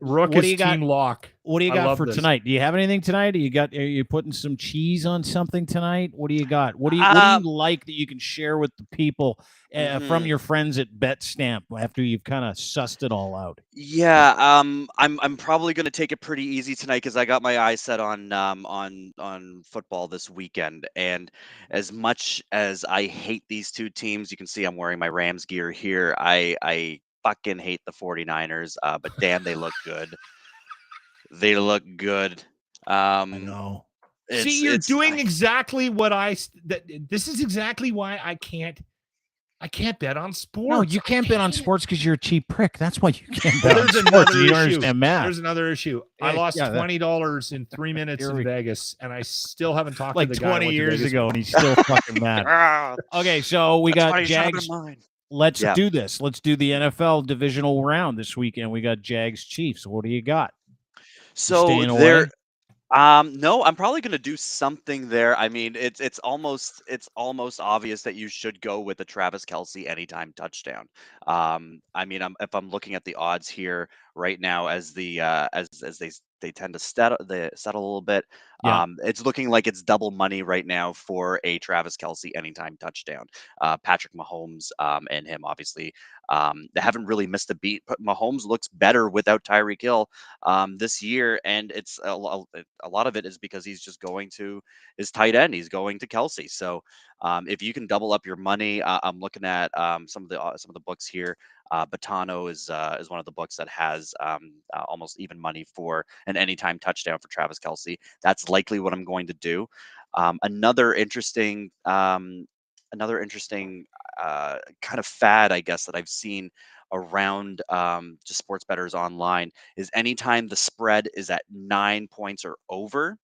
Speaker 2: Rook
Speaker 1: what
Speaker 2: is
Speaker 1: do you got?
Speaker 2: Team Loch.
Speaker 1: What do you
Speaker 2: I
Speaker 1: got
Speaker 2: love
Speaker 1: for
Speaker 2: this.
Speaker 1: tonight? Do you have anything tonight? Are you putting some cheese on something tonight? What do you got? What do you like that you can share with the people from your friends at BetStamp after you've kind of sussed it all out?
Speaker 5: Yeah, I'm probably going to take it pretty easy tonight because I got my eyes set on football this weekend. And as much as I hate these two teams, you can see I'm wearing my Rams gear here. I fucking hate the 49ers, but damn, they look good. They look good.
Speaker 1: I know.
Speaker 2: See, you're doing exactly what this is exactly why I can't bet on sports.
Speaker 1: No, you can't bet on sports because you're a cheap prick. That's why you can't bet on sports. You don't understand math.
Speaker 2: There's another issue. I lost $20 in 3 minutes in Vegas, and I still haven't talked to the guy
Speaker 1: 20 years ago, and he's still fucking mad. Okay, so we got Jags. Let's do this. Let's do the NFL divisional round this weekend. We got Jags Chiefs. What do you got?
Speaker 5: So there. No, I'm probably going to do something there. I mean, it's almost obvious that you should go with the Travis Kelce anytime touchdown. I mean, if I'm looking at the odds here right now, as they tend to settle a little bit.
Speaker 1: Yeah.
Speaker 5: It's looking like it's double money right now for a Travis Kelce anytime touchdown. Patrick Mahomes and him obviously they haven't really missed a beat. But Mahomes looks better without Tyreek Hill this year, and it's a lot of it is because he's just going to his tight end. He's going to Kelce. So if you can double up your money, I'm looking at some of the books here. Batano is one of the books that has almost even money for an anytime touchdown for Travis Kelce. That's likely what I'm going to do. Another interesting kind of fad, I guess, that I've seen around just sports bettors online is anytime the spread is at 9 points or over,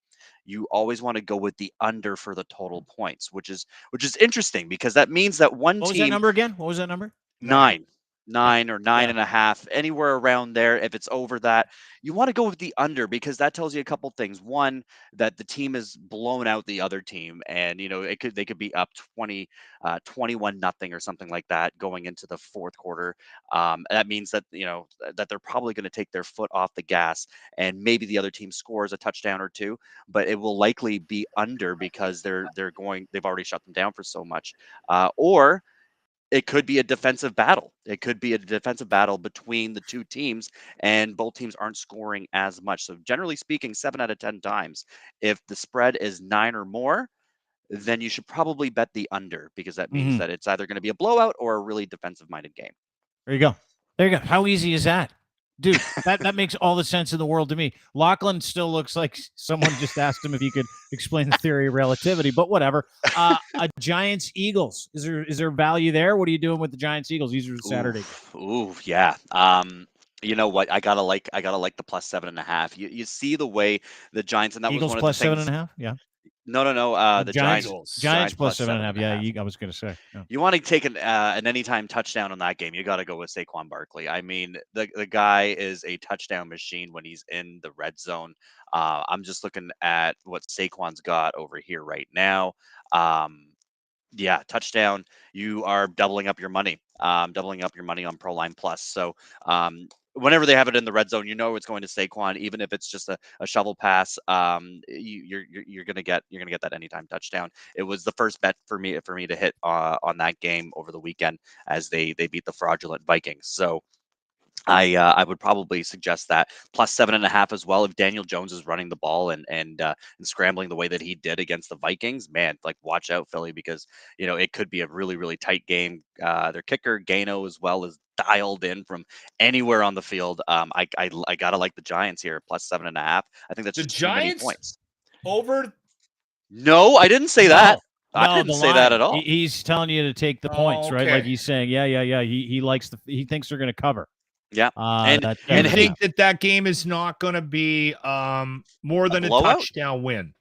Speaker 5: you always want to go with the under for the total points, which is interesting because that means that one team.
Speaker 1: What was that number again? What was that number?
Speaker 5: 9 or 9.5, anywhere around there. If it's over that, you want to go with the under because that tells you a couple things. One, that the team is blown out the other team, and they could be up 21-0 or something like that going into the fourth quarter. That means that that they're probably going to take their foot off the gas, and maybe the other team scores a touchdown or two, but it will likely be under because they've already shut them down for so much, or it could be a defensive battle. It could be a defensive battle between the two teams, and both teams aren't scoring as much. So generally speaking, 7 out of 10 times, if the spread is 9 or more, then you should probably bet the under because that means that it's either going to be a blowout or a really defensive-minded game.
Speaker 1: There you go. How easy is that? Dude, that makes all the sense in the world to me. Lachlan still looks like someone just asked him if he could explain the theory of relativity, but whatever. A Giants Eagles. Is there value there? What are you doing with the Giants Eagles? These are Saturday.
Speaker 5: Ooh, yeah. You know what? I gotta like the plus 7.5. You see the way the Giants, and that
Speaker 1: Eagles
Speaker 5: was one
Speaker 1: plus
Speaker 5: of the things.
Speaker 1: 7.5. Yeah.
Speaker 5: No. The
Speaker 1: Giants plus 7.5. Yeah, I was gonna say. Yeah.
Speaker 5: You want to take an anytime touchdown on that game, you got to go with Saquon Barkley. I mean, the guy is a touchdown machine when he's in the red zone. I'm just looking at what Saquon's got over here right now. Yeah, touchdown. You are doubling up your money. On ProLine Plus. So whenever they have it in the red zone, it's going to Saquon, even if it's just a shovel pass. You're gonna get that anytime touchdown. It was the first bet for me to hit on that game over the weekend as they beat the fraudulent Vikings. So I would probably suggest that plus 7.5 as well. If Daniel Jones is running the ball and scrambling the way that he did against the Vikings, man, like watch out, Philly, because it could be a really, really tight game. Their kicker Gano as well is dialed in from anywhere on the field. I gotta like the Giants here plus 7.5. I think that's just too many points.
Speaker 2: Over?
Speaker 5: No, I didn't say that.
Speaker 1: No,
Speaker 5: I didn't say that at all.
Speaker 1: He's telling you to take the points, right?
Speaker 2: Okay.
Speaker 1: Like he's saying, yeah. He thinks they're going to cover.
Speaker 5: Yeah,
Speaker 2: and think that game is not going to be more than a touchdown win.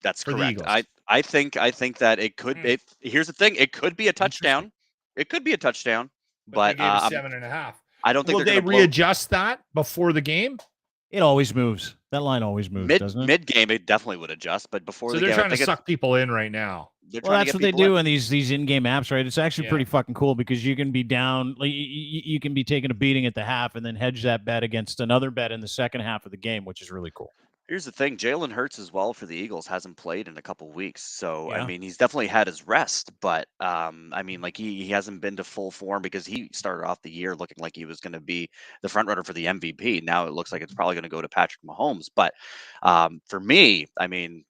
Speaker 5: That's correct. I think that it could. Here's the thing: it could be a touchdown. It could be a touchdown, but
Speaker 2: they gave it 7.5.
Speaker 5: I don't think
Speaker 2: will they readjust that before the game.
Speaker 1: It always moves. That line always moves, doesn't it?
Speaker 5: Mid game, it definitely would adjust, but before
Speaker 2: so
Speaker 5: the game,
Speaker 2: they're trying to suck people in right now.
Speaker 1: Well, that's what they do in these in-game apps, right? It's actually pretty fucking cool because you can be down, like, you can be taking a beating at the half and then hedge that bet against another bet in the second half of the game, which is really cool.
Speaker 5: Here's the thing, Jalen Hurts as well for the Eagles hasn't played in a couple weeks. So, I mean, he's definitely had his rest, but I mean, like he hasn't been to full form because he started off the year looking like he was going to be the front runner for the MVP. Now it looks like it's probably going to go to Patrick Mahomes. But for me, I mean,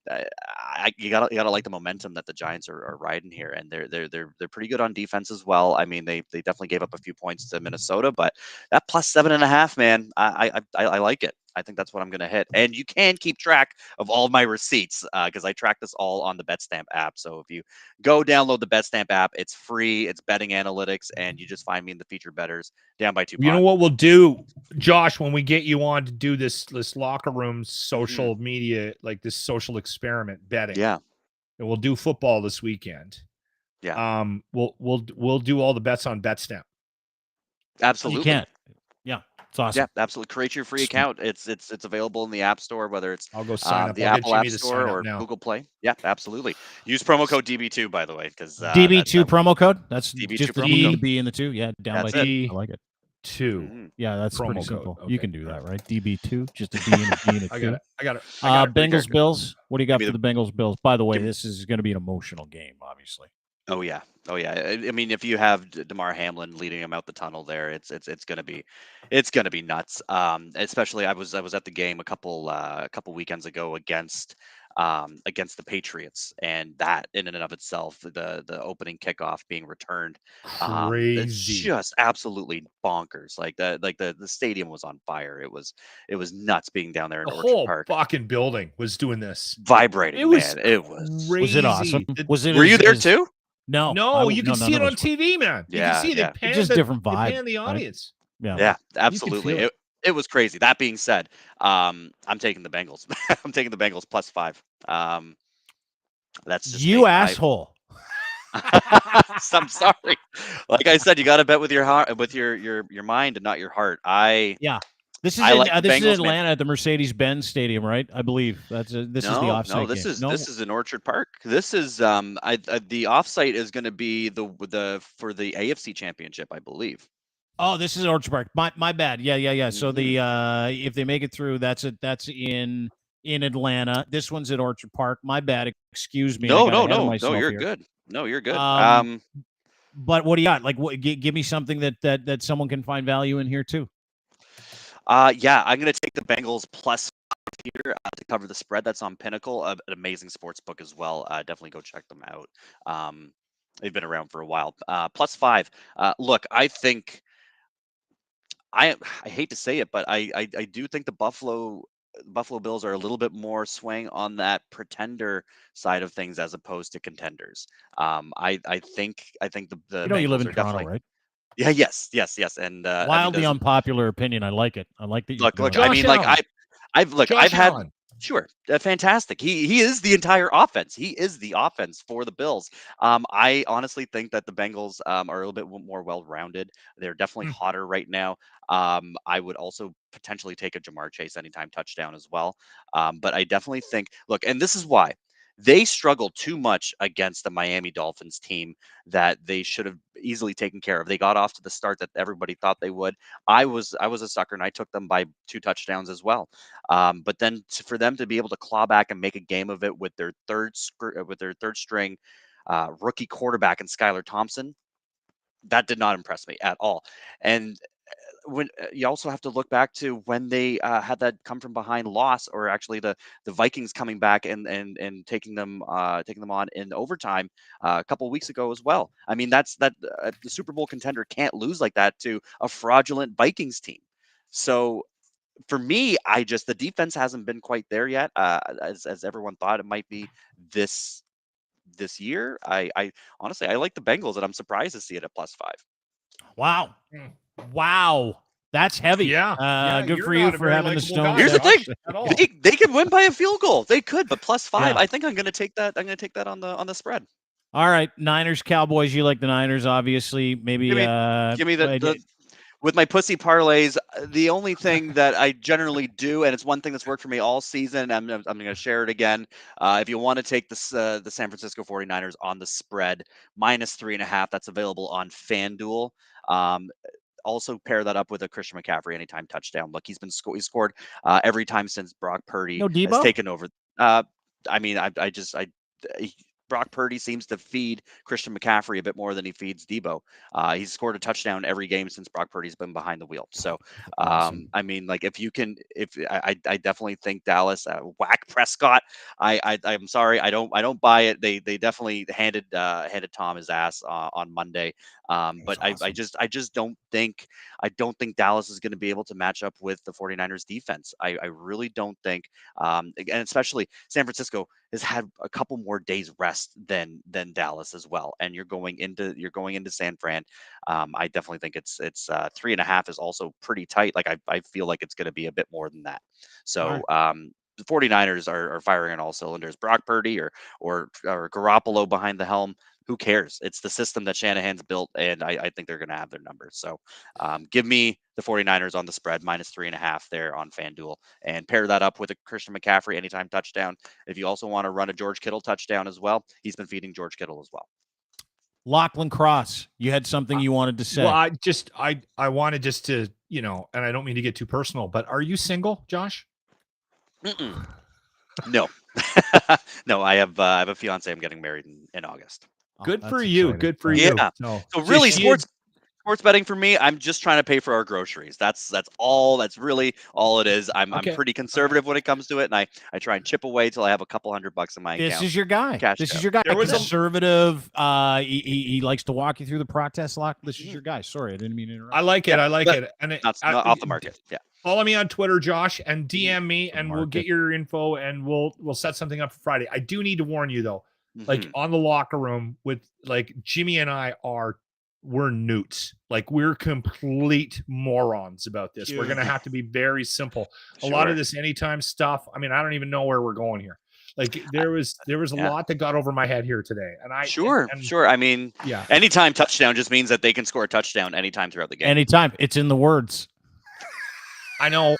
Speaker 5: you gotta like the momentum that the Giants are riding here, and they're pretty good on defense as well. I mean, they definitely gave up a few points to Minnesota, but that plus 7.5, man, I like it. I think that's what I'm going to hit. And you can keep track of all of my receipts because I track this all on the BetStamp app. So if you go download the BetStamp app, it's free. It's betting analytics, and you just find me in the featured bettors down by 2.
Speaker 2: You know what we'll do, Josh, when we get you on to do this locker room social media, like this social experiment betting.
Speaker 5: Yeah.
Speaker 2: And we'll do football this weekend.
Speaker 5: Yeah.
Speaker 2: We'll do all the bets on BetStamp.
Speaker 5: Absolutely.
Speaker 1: You can't. Yeah. It's awesome.
Speaker 5: Yeah, absolutely. Create your free account. It's available in the App Store, whether it's
Speaker 2: I'll go sign up.
Speaker 5: the Apple App Store or Google Play. Yeah, absolutely. Use promo code DB2, by the way, because
Speaker 1: DB2 promo code. That's
Speaker 5: DB2
Speaker 1: just the
Speaker 5: promo
Speaker 1: D
Speaker 5: code.
Speaker 1: and the B and the 2. Yeah, down
Speaker 5: That's
Speaker 1: by
Speaker 5: it.
Speaker 1: 2. I like it.
Speaker 2: 2.
Speaker 1: Yeah, that's
Speaker 2: promo
Speaker 1: pretty
Speaker 2: code.
Speaker 1: simple.
Speaker 2: Okay.
Speaker 1: You can do that, right? DB2, just a D and a B and a 2.
Speaker 2: I got it.
Speaker 1: Bengals Bills. What do you got for the Bengals Bills? By the way, this is going to be an emotional game, obviously.
Speaker 5: Oh yeah. I mean, if you have DeMar Hamlin leading him out the tunnel there, it's gonna be nuts. Especially I was at the game a couple weekends ago against the Patriots, and that in and of itself, the opening kickoff being returned, it's
Speaker 2: Crazy.
Speaker 5: just absolutely bonkers. Like the stadium was on fire. It was nuts being down there in
Speaker 2: The
Speaker 5: Orchard
Speaker 2: whole
Speaker 5: Park.
Speaker 2: fucking building was doing this.
Speaker 5: Vibrating,
Speaker 2: It was
Speaker 5: man. It was.
Speaker 2: crazy.
Speaker 1: Was it awesome? Was it?
Speaker 5: Were you there too?
Speaker 1: No,
Speaker 2: you can see it on TV, man. You can see
Speaker 5: Yeah.
Speaker 2: they
Speaker 1: just different vibe.
Speaker 2: pan the audience.
Speaker 1: Right?
Speaker 5: Yeah, absolutely.
Speaker 2: feel
Speaker 5: It was crazy. That being said, I'm taking the Bengals. I'm taking the Bengals plus 5. That's just
Speaker 1: you
Speaker 5: me.
Speaker 1: asshole.
Speaker 5: I'm sorry. Like I said, you got to bet with your heart, with your mind, and not your heart.
Speaker 1: This is
Speaker 5: Bengals,
Speaker 1: in Atlanta at the Mercedes-Benz Stadium, right? I believe this is the offsite.
Speaker 5: No, this is in Orchard Park. This is the offsite is going to be the for the AFC Championship, I believe.
Speaker 1: Oh, this is Orchard Park. My bad. Yeah. So the if they make it through, that's in Atlanta. This one's at Orchard Park. My bad. Excuse me.
Speaker 5: No,
Speaker 1: you're
Speaker 5: good. No, you're good.
Speaker 1: But what do you got? Like, give me something that someone can find value in here too.
Speaker 5: Yeah, I'm going to take the Bengals plus 5 here to cover the spread. That's on Pinnacle, an amazing sports book as well. Definitely go check them out. They've been around for a while. Plus 5. Look, I think I hate to say it, but I do think the Buffalo Bills are a little bit more swing on that pretender side of things as opposed to contenders. I think the
Speaker 1: you live in
Speaker 5: are
Speaker 1: Toronto,
Speaker 5: definitely
Speaker 1: right?
Speaker 5: Yeah, yes, and
Speaker 1: wildly unpopular opinion. I like it. I like that.
Speaker 5: Look. I mean, like I've had sure, fantastic. He is the entire offense. He is the offense for the Bills. I honestly think that the Bengals are a little bit more well-rounded. They're definitely hotter right now. I would also potentially take a Jamar Chase anytime touchdown as well. But I definitely think, look, and this is why they struggled too much against the Miami Dolphins team that they should have easily taken care of. They got off to the start that everybody thought they would. I was a sucker, and I took them by 2 touchdowns as well. But then for them to be able to claw back and make a game of it with their third string rookie quarterback and Skylar Thompson, that did not impress me at all. And when you also have to look back to when they had that come from behind loss, or actually the Vikings coming back and taking them on in overtime a couple of weeks ago as well. I mean, the Super Bowl contender can't lose like that to a fraudulent Vikings team. So for me, the defense hasn't been quite there yet, as everyone thought it might be this year. I honestly, I like the Bengals, and I'm surprised to see it at plus 5.
Speaker 1: Wow. That's heavy.
Speaker 2: Yeah.
Speaker 1: Good for you for having the Stones.
Speaker 5: Here's the thing. They could win by a field goal. They could, but plus 5. I think I'm going to take that. I'm going to take that on the spread.
Speaker 1: All right, Niners, Cowboys. You like the Niners, obviously. Maybe
Speaker 5: give me the with my pussy parlays, the only thing that I generally do, and it's one thing that's worked for me all season, I'm going to share it again. If you want to take this, the San Francisco 49ers on the spread, -3.5, that's available on FanDuel. Also pair that up with a Christian McCaffrey anytime touchdown. Look, he's scored every time since Brock Purdy has taken over. Brock Purdy seems to feed Christian McCaffrey a bit more than he feeds Debo. He's scored a touchdown every game since Brock Purdy's been behind the wheel. So,
Speaker 1: awesome.
Speaker 5: I definitely think Dallas whack Prescott. I'm sorry, I don't buy it. They definitely handed Tom his ass on Monday. But awesome. I just don't think Dallas is going to be able to match up with the 49ers defense. I really don't think, and especially San Francisco has had a couple more days rest than Dallas as well. And you're going into San Fran. I definitely think it's 3.5 is also pretty tight. Like I feel like it's going to be a bit more than that. So the 49ers are firing on all cylinders. Brock Purdy or Garoppolo behind the helm. Who cares? It's the system that Shanahan's built, and I think they're going to have their numbers. So give me the 49ers on the spread, -3.5 there on FanDuel, and pair that up with a Christian McCaffrey anytime touchdown. If you also want to run a George Kittle touchdown as well, he's been feeding George Kittle as well.
Speaker 1: Lachlan Cross, you had something you wanted to say.
Speaker 2: Well, I wanted just to, and I don't mean to get too personal, but are you single, Josh?
Speaker 5: No. No, I have a fiance. I'm getting married in August.
Speaker 2: Good for you. Exciting. Good for you.
Speaker 5: Yeah. So really, sports betting for me, I'm just trying to pay for our groceries. That's all. That's really all it is. I'm pretty conservative when it comes to it, and I try and chip away till I have a couple $100 in my account.
Speaker 1: This is your guy. This is your guy. Conservative. He likes to walk you through the protest lock. This is your guy. Sorry, I didn't mean to interrupt.
Speaker 2: I like it. I like it. And
Speaker 5: not off the market. Yeah.
Speaker 2: Follow me on Twitter, Josh, and DM me, and we'll get your info, and we'll set something up for Friday. I do need to warn you though. Like on the locker room with like Jimmy and I we're newts. Like we're complete morons about this. We're going to have to be very simple. A lot of this anytime stuff. I mean, I don't even know where we're going here. Like there was a lot that got over my head here today. And sure.
Speaker 5: I mean, anytime touchdown just means that they can score a touchdown anytime throughout the game.
Speaker 1: Anytime. It's in the words.
Speaker 2: I know,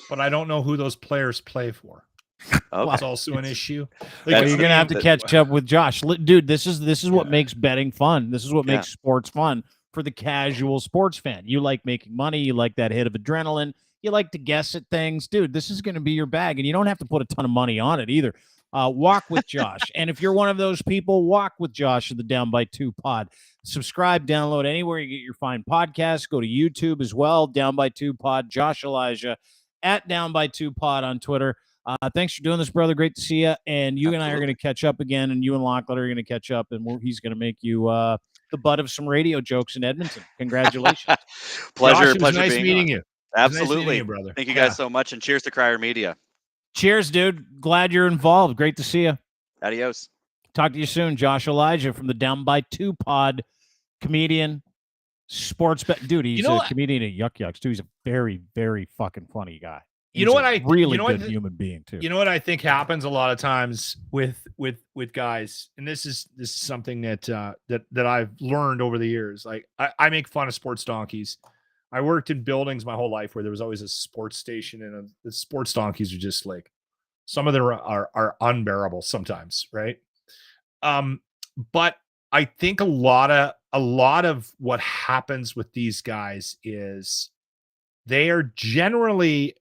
Speaker 2: but I don't know who those players play for.
Speaker 5: Okay.
Speaker 2: That's also an issue.
Speaker 1: You're gonna have to catch up with Josh, dude. This is what makes betting fun. This is what makes sports fun for the casual sports fan. You like making money. You like that hit of adrenaline. You like to guess at things, dude. This is going to be your bag, and you don't have to put a ton of money on it either. Walk with Josh, and if you're one of those people, walk with Josh in the Down by Two pod. Subscribe, download anywhere you get your fine podcasts. Go to YouTube as well. Down by Two pod. Josh Elijah at Down by Two pod on Twitter. Thanks for doing this, brother. Great to see you. And you and I are going to catch up again, and you and Lachlan are going to catch up, and he's going to make you the butt of some radio jokes in Edmonton. Congratulations.
Speaker 5: Pleasure
Speaker 2: nice
Speaker 5: being
Speaker 2: meeting
Speaker 5: on.
Speaker 2: you.
Speaker 5: Absolutely.
Speaker 2: Nice meeting you, brother.
Speaker 5: Thank you guys so much, and cheers to Crier Media.
Speaker 1: Cheers, dude. Glad you're involved. Great to see you.
Speaker 5: Adios.
Speaker 1: Talk to you soon. Josh Elijah from the Down by Two pod, comedian, sports bet. Dude, he's a comedian at Yuck Yucks, too. He's a very, very fucking funny guy. He's really good human being too.
Speaker 2: You know what I think happens a lot of times with guys, and this is something that I've learned over the years. Like I make fun of sports donkeys. I worked in buildings my whole life where there was always a sports station, and the sports donkeys are just like, some of them are unbearable sometimes, right? But I think a lot of what happens with these guys is they are generally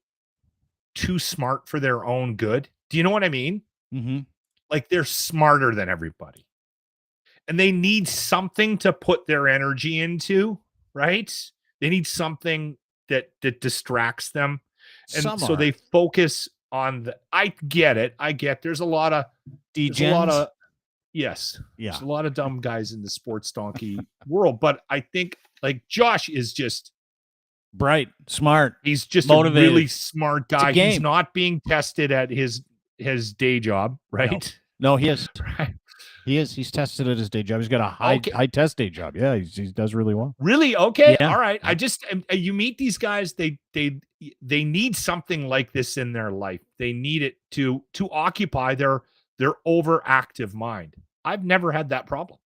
Speaker 2: too smart for their own good. Do you know what I mean?
Speaker 1: Mm-hmm.
Speaker 2: Like they're smarter than everybody, and they need something to put their energy into, right? They need something that distracts them, and so they focus on I get it. There's a lot of
Speaker 1: DJs.
Speaker 2: Yes.
Speaker 1: Yeah.
Speaker 2: There's a lot of dumb guys in the sports donkey world, but I think like Josh is just
Speaker 1: bright, smart.
Speaker 2: He's just
Speaker 1: motivated.
Speaker 2: A really smart guy. He's not being tested at his day job, right?
Speaker 1: No, he is.
Speaker 2: Right.
Speaker 1: He is. He's tested at his day job. He's got a high test day job. Yeah, he does really well.
Speaker 2: Really? Okay.
Speaker 1: Yeah.
Speaker 2: All right. I just you meet these guys. They need something like this in their life. They need it to occupy their overactive mind. I've never had that problem.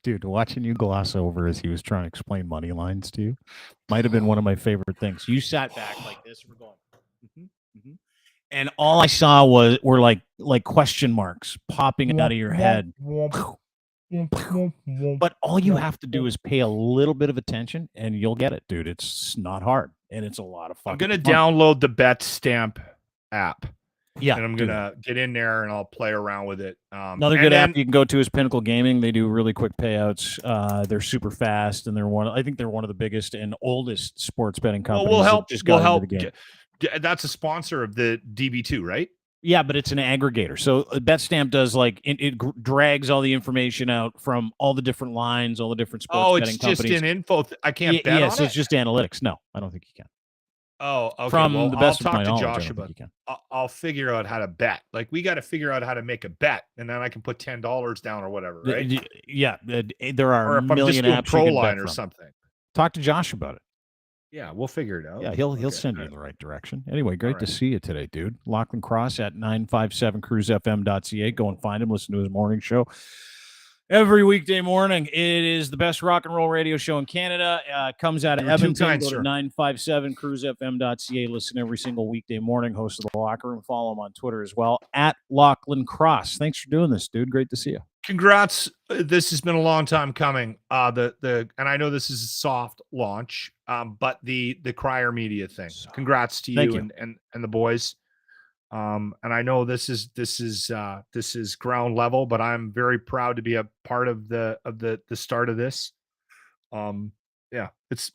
Speaker 1: Dude, watching you gloss over as he was trying to explain money lines to you might have been one of my favorite things. You sat back like this. We're going, and all I saw were like question marks popping out of your head. But all you have to do is pay a little bit of attention, and you'll get it, dude. It's not hard, and it's a lot of fun.
Speaker 2: I'm gonna download the Bet Stamp app.
Speaker 1: Yeah,
Speaker 2: and I'm gonna get in there and I'll play around with it.
Speaker 1: Another good app you can go to is Pinnacle Gaming. They do really quick payouts. They're super fast, and I think they're one of the biggest and oldest sports betting companies.
Speaker 2: Well, we'll help. That's a sponsor of the DB2, right?
Speaker 1: Yeah, but it's an aggregator. So BetStamp does it drags all the information out from all the different lines, all the different sports betting companies.
Speaker 2: Oh, it's just in info. I can't bet on it?
Speaker 1: So it's just analytics. No, I don't think you can.
Speaker 2: Oh, okay.
Speaker 1: From the best
Speaker 2: I'll
Speaker 1: of my
Speaker 2: talk to
Speaker 1: knowledge,
Speaker 2: Josh about it. I'll figure out how to bet. Like, we got to figure out how to make a bet, and then I can put $10 down or whatever, right?
Speaker 1: Yeah, there are a million apps
Speaker 2: Pro
Speaker 1: you can
Speaker 2: line
Speaker 1: bet
Speaker 2: or
Speaker 1: from.
Speaker 2: something.
Speaker 1: Talk to Josh about it.
Speaker 2: Yeah, we'll figure it out.
Speaker 1: Yeah, he'll send you in the right direction. Anyway, great to see you today, dude. Lachlan Cross at 957cruisefm.ca. Go and find him. Listen to his morning show every weekday morning. It is the best rock and roll radio show in Canada. Comes out of Edmonton. Go to 957cruisefm.ca. Listen every single weekday morning. Host of the Locker Room. Follow him on Twitter as well at Lachlan Cross. Thanks for doing this, dude. Great to see you.
Speaker 2: Congrats. This has been a long time coming. And I know this is a soft launch, but the Crier Media thing. Congrats to you. And the boys. And I know this is ground level, but I'm very proud to be a part of the start of this. Yeah, it's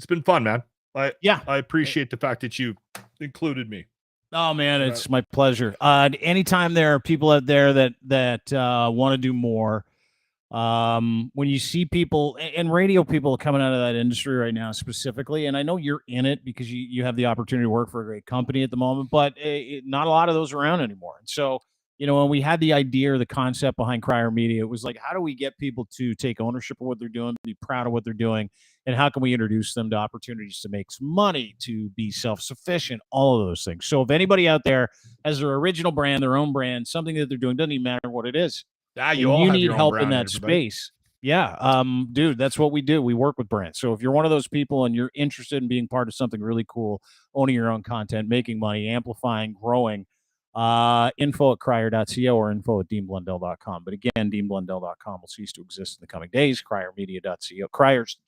Speaker 2: been fun, man. I appreciate the fact that you included me.
Speaker 1: Oh man, it's my pleasure. Anytime there are people out there that want to do more, when you see people and radio people coming out of that industry right now specifically, and I know you're in it because you have the opportunity to work for a great company at the moment, but not a lot of those around anymore. And so, when we had the idea or the concept behind Crier Media, it was like, how do we get people to take ownership of what they're doing, be proud of what they're doing, and how can we introduce them to opportunities to make some money, to be self-sufficient, all of those things. So if anybody out there has their original brand, their own brand, something that they're doing, doesn't even matter what it is.
Speaker 2: You
Speaker 1: need help in that space. Yeah. Dude, that's what we do. We work with brands. So if you're one of those people and you're interested in being part of something really cool, owning your own content, making money, amplifying, growing, info@crier.co or info@deanblundell.com. But again, deanblundell.com will cease to exist in the coming days. Criermedia.co.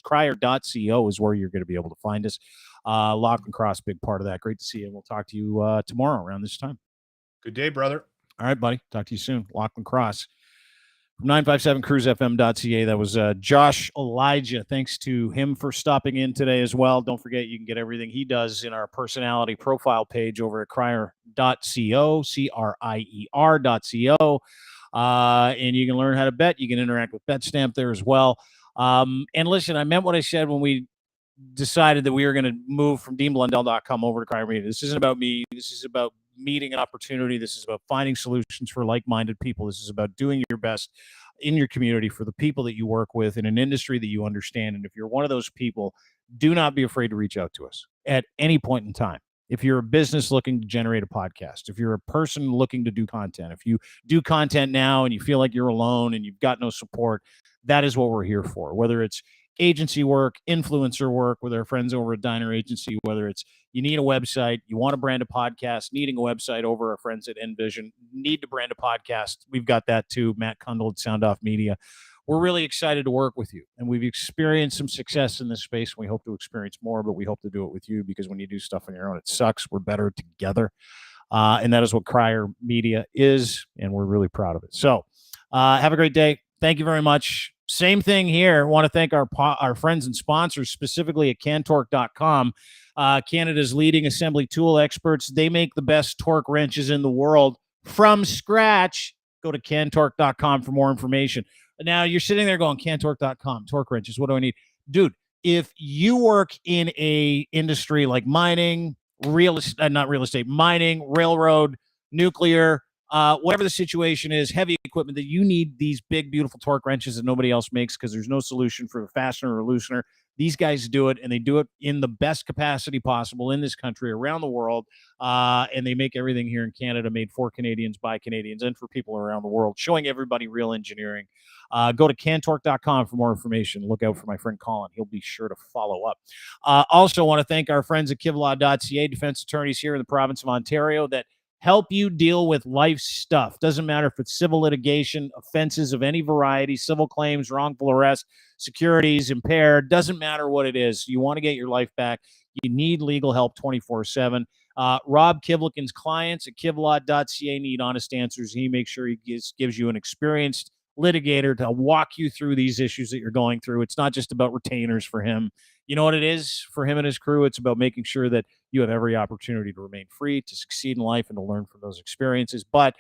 Speaker 1: Crier.co is where you're going to be able to find us. Lachlan Cross, big part of that. Great to see you. And we'll talk to you tomorrow around this time.
Speaker 2: Good day, brother.
Speaker 1: All right, buddy. Talk to you soon. Lachlan Cross from 957cruisefm.ca. That was Josh Elijah. Thanks to him for stopping in today as well. Don't forget, you can get everything he does in our personality profile page over at crier.co, CRIER.co. And you can learn how to bet. You can interact with BetStamp there as well. And listen, I meant what I said when we decided that we were going to move from deanblundell.com over to Crier Media. This isn't about me. This is about meeting an opportunity. This is about finding solutions for like-minded people. This is about doing your best in your community for the people that you work with in an industry that you understand. And if you're one of those people, do not be afraid to reach out to us at any point in time. If you're a business looking to generate a podcast, if you're a person looking to do content, if you do content now and you feel like you're alone and you've got no support, that is what we're here for. Whether it's agency work, influencer work with our friends over at Diner Agency, whether it's you need a website, you want to brand a podcast, needing a website over our friends at Envision, need to brand a podcast. We've got that too. Matt Kundle at Sound Off Media. We're really excited to work with you. And we've experienced some success in this space. We hope to experience more, but we hope to do it with you because when you do stuff on your own, it sucks. We're better together. And that is what Crier Media is. And we're really proud of it. So have a great day. Thank you very much. Same thing here. I want to thank our friends and sponsors, specifically at Cantork.com, Canada's leading assembly tool experts. They make the best torque wrenches in the world from scratch. Go to Cantork.com for more information. Now, you're sitting there going, Cantork.com, torque wrenches, what do I need? Dude, if you work in a industry like mining, mining, railroad, nuclear, whatever the situation is, heavy equipment that you need these big, beautiful torque wrenches that nobody else makes because there's no solution for a fastener or loosener. These guys do it, and they do it in the best capacity possible in this country, around the world, and they make everything here in Canada made for Canadians, by Canadians, and for people around the world, showing everybody real engineering. Go to cantorque.com for more information. Look out for my friend Colin. He'll be sure to follow up. Also want to thank our friends at kivlaw.ca, defense attorneys here in the province of Ontario that help you deal with life stuff. Doesn't matter if it's civil litigation, offenses of any variety, civil claims, wrongful arrest, securities impaired, doesn't matter what it is. You want to get your life back. You need legal help 24/7. Rob Kivlikin's clients at kivlaw.ca need honest answers. He makes sure he gives you an experienced litigator to walk you through these issues that you're going through. It's not just about retainers for him. You know what it is for him and his crew? It's about making sure that you have every opportunity to remain free, to succeed in life, and to learn from those experiences. But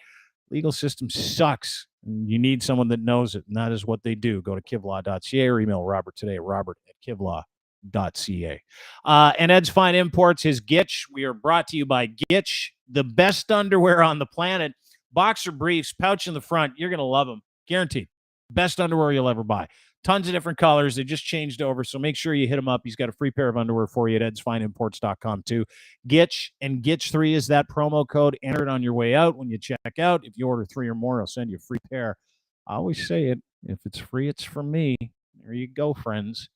Speaker 1: legal system sucks. And you need someone that knows it, and that is what they do. Go to kivlaw.ca or email Robert today, robert@kivlaw.ca. And Ed's Fine Imports, his Gitch. We are brought to you by Gitch, the best underwear on the planet. Boxer briefs, pouch in the front. You're going to love them. Guaranteed. Best underwear you'll ever buy. Tons of different colors. They just changed over, so make sure you hit him up. He's got a free pair of underwear for you at edsfineimports.com too. Gitch, and Gitch3 is that promo code. Enter it on your way out when you check out. If you order 3 or more, I'll send you a free pair. I always say it. If it's free, it's for me. There you go, friends.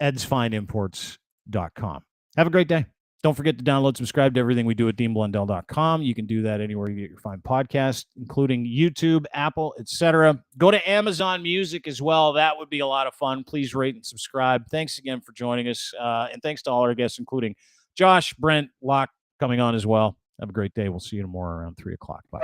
Speaker 1: edsfineimports.com. Have a great day. Don't forget to download, subscribe to everything we do at deanblundell.com. You can do that anywhere you get your fine podcast, including YouTube, Apple, etc. Go to Amazon Music as well. That would be a lot of fun. Please rate and subscribe. Thanks again for joining us. And thanks to all our guests, including Josh, Brent, Loch coming on as well. Have a great day. We'll see you tomorrow around 3 o'clock. Bye.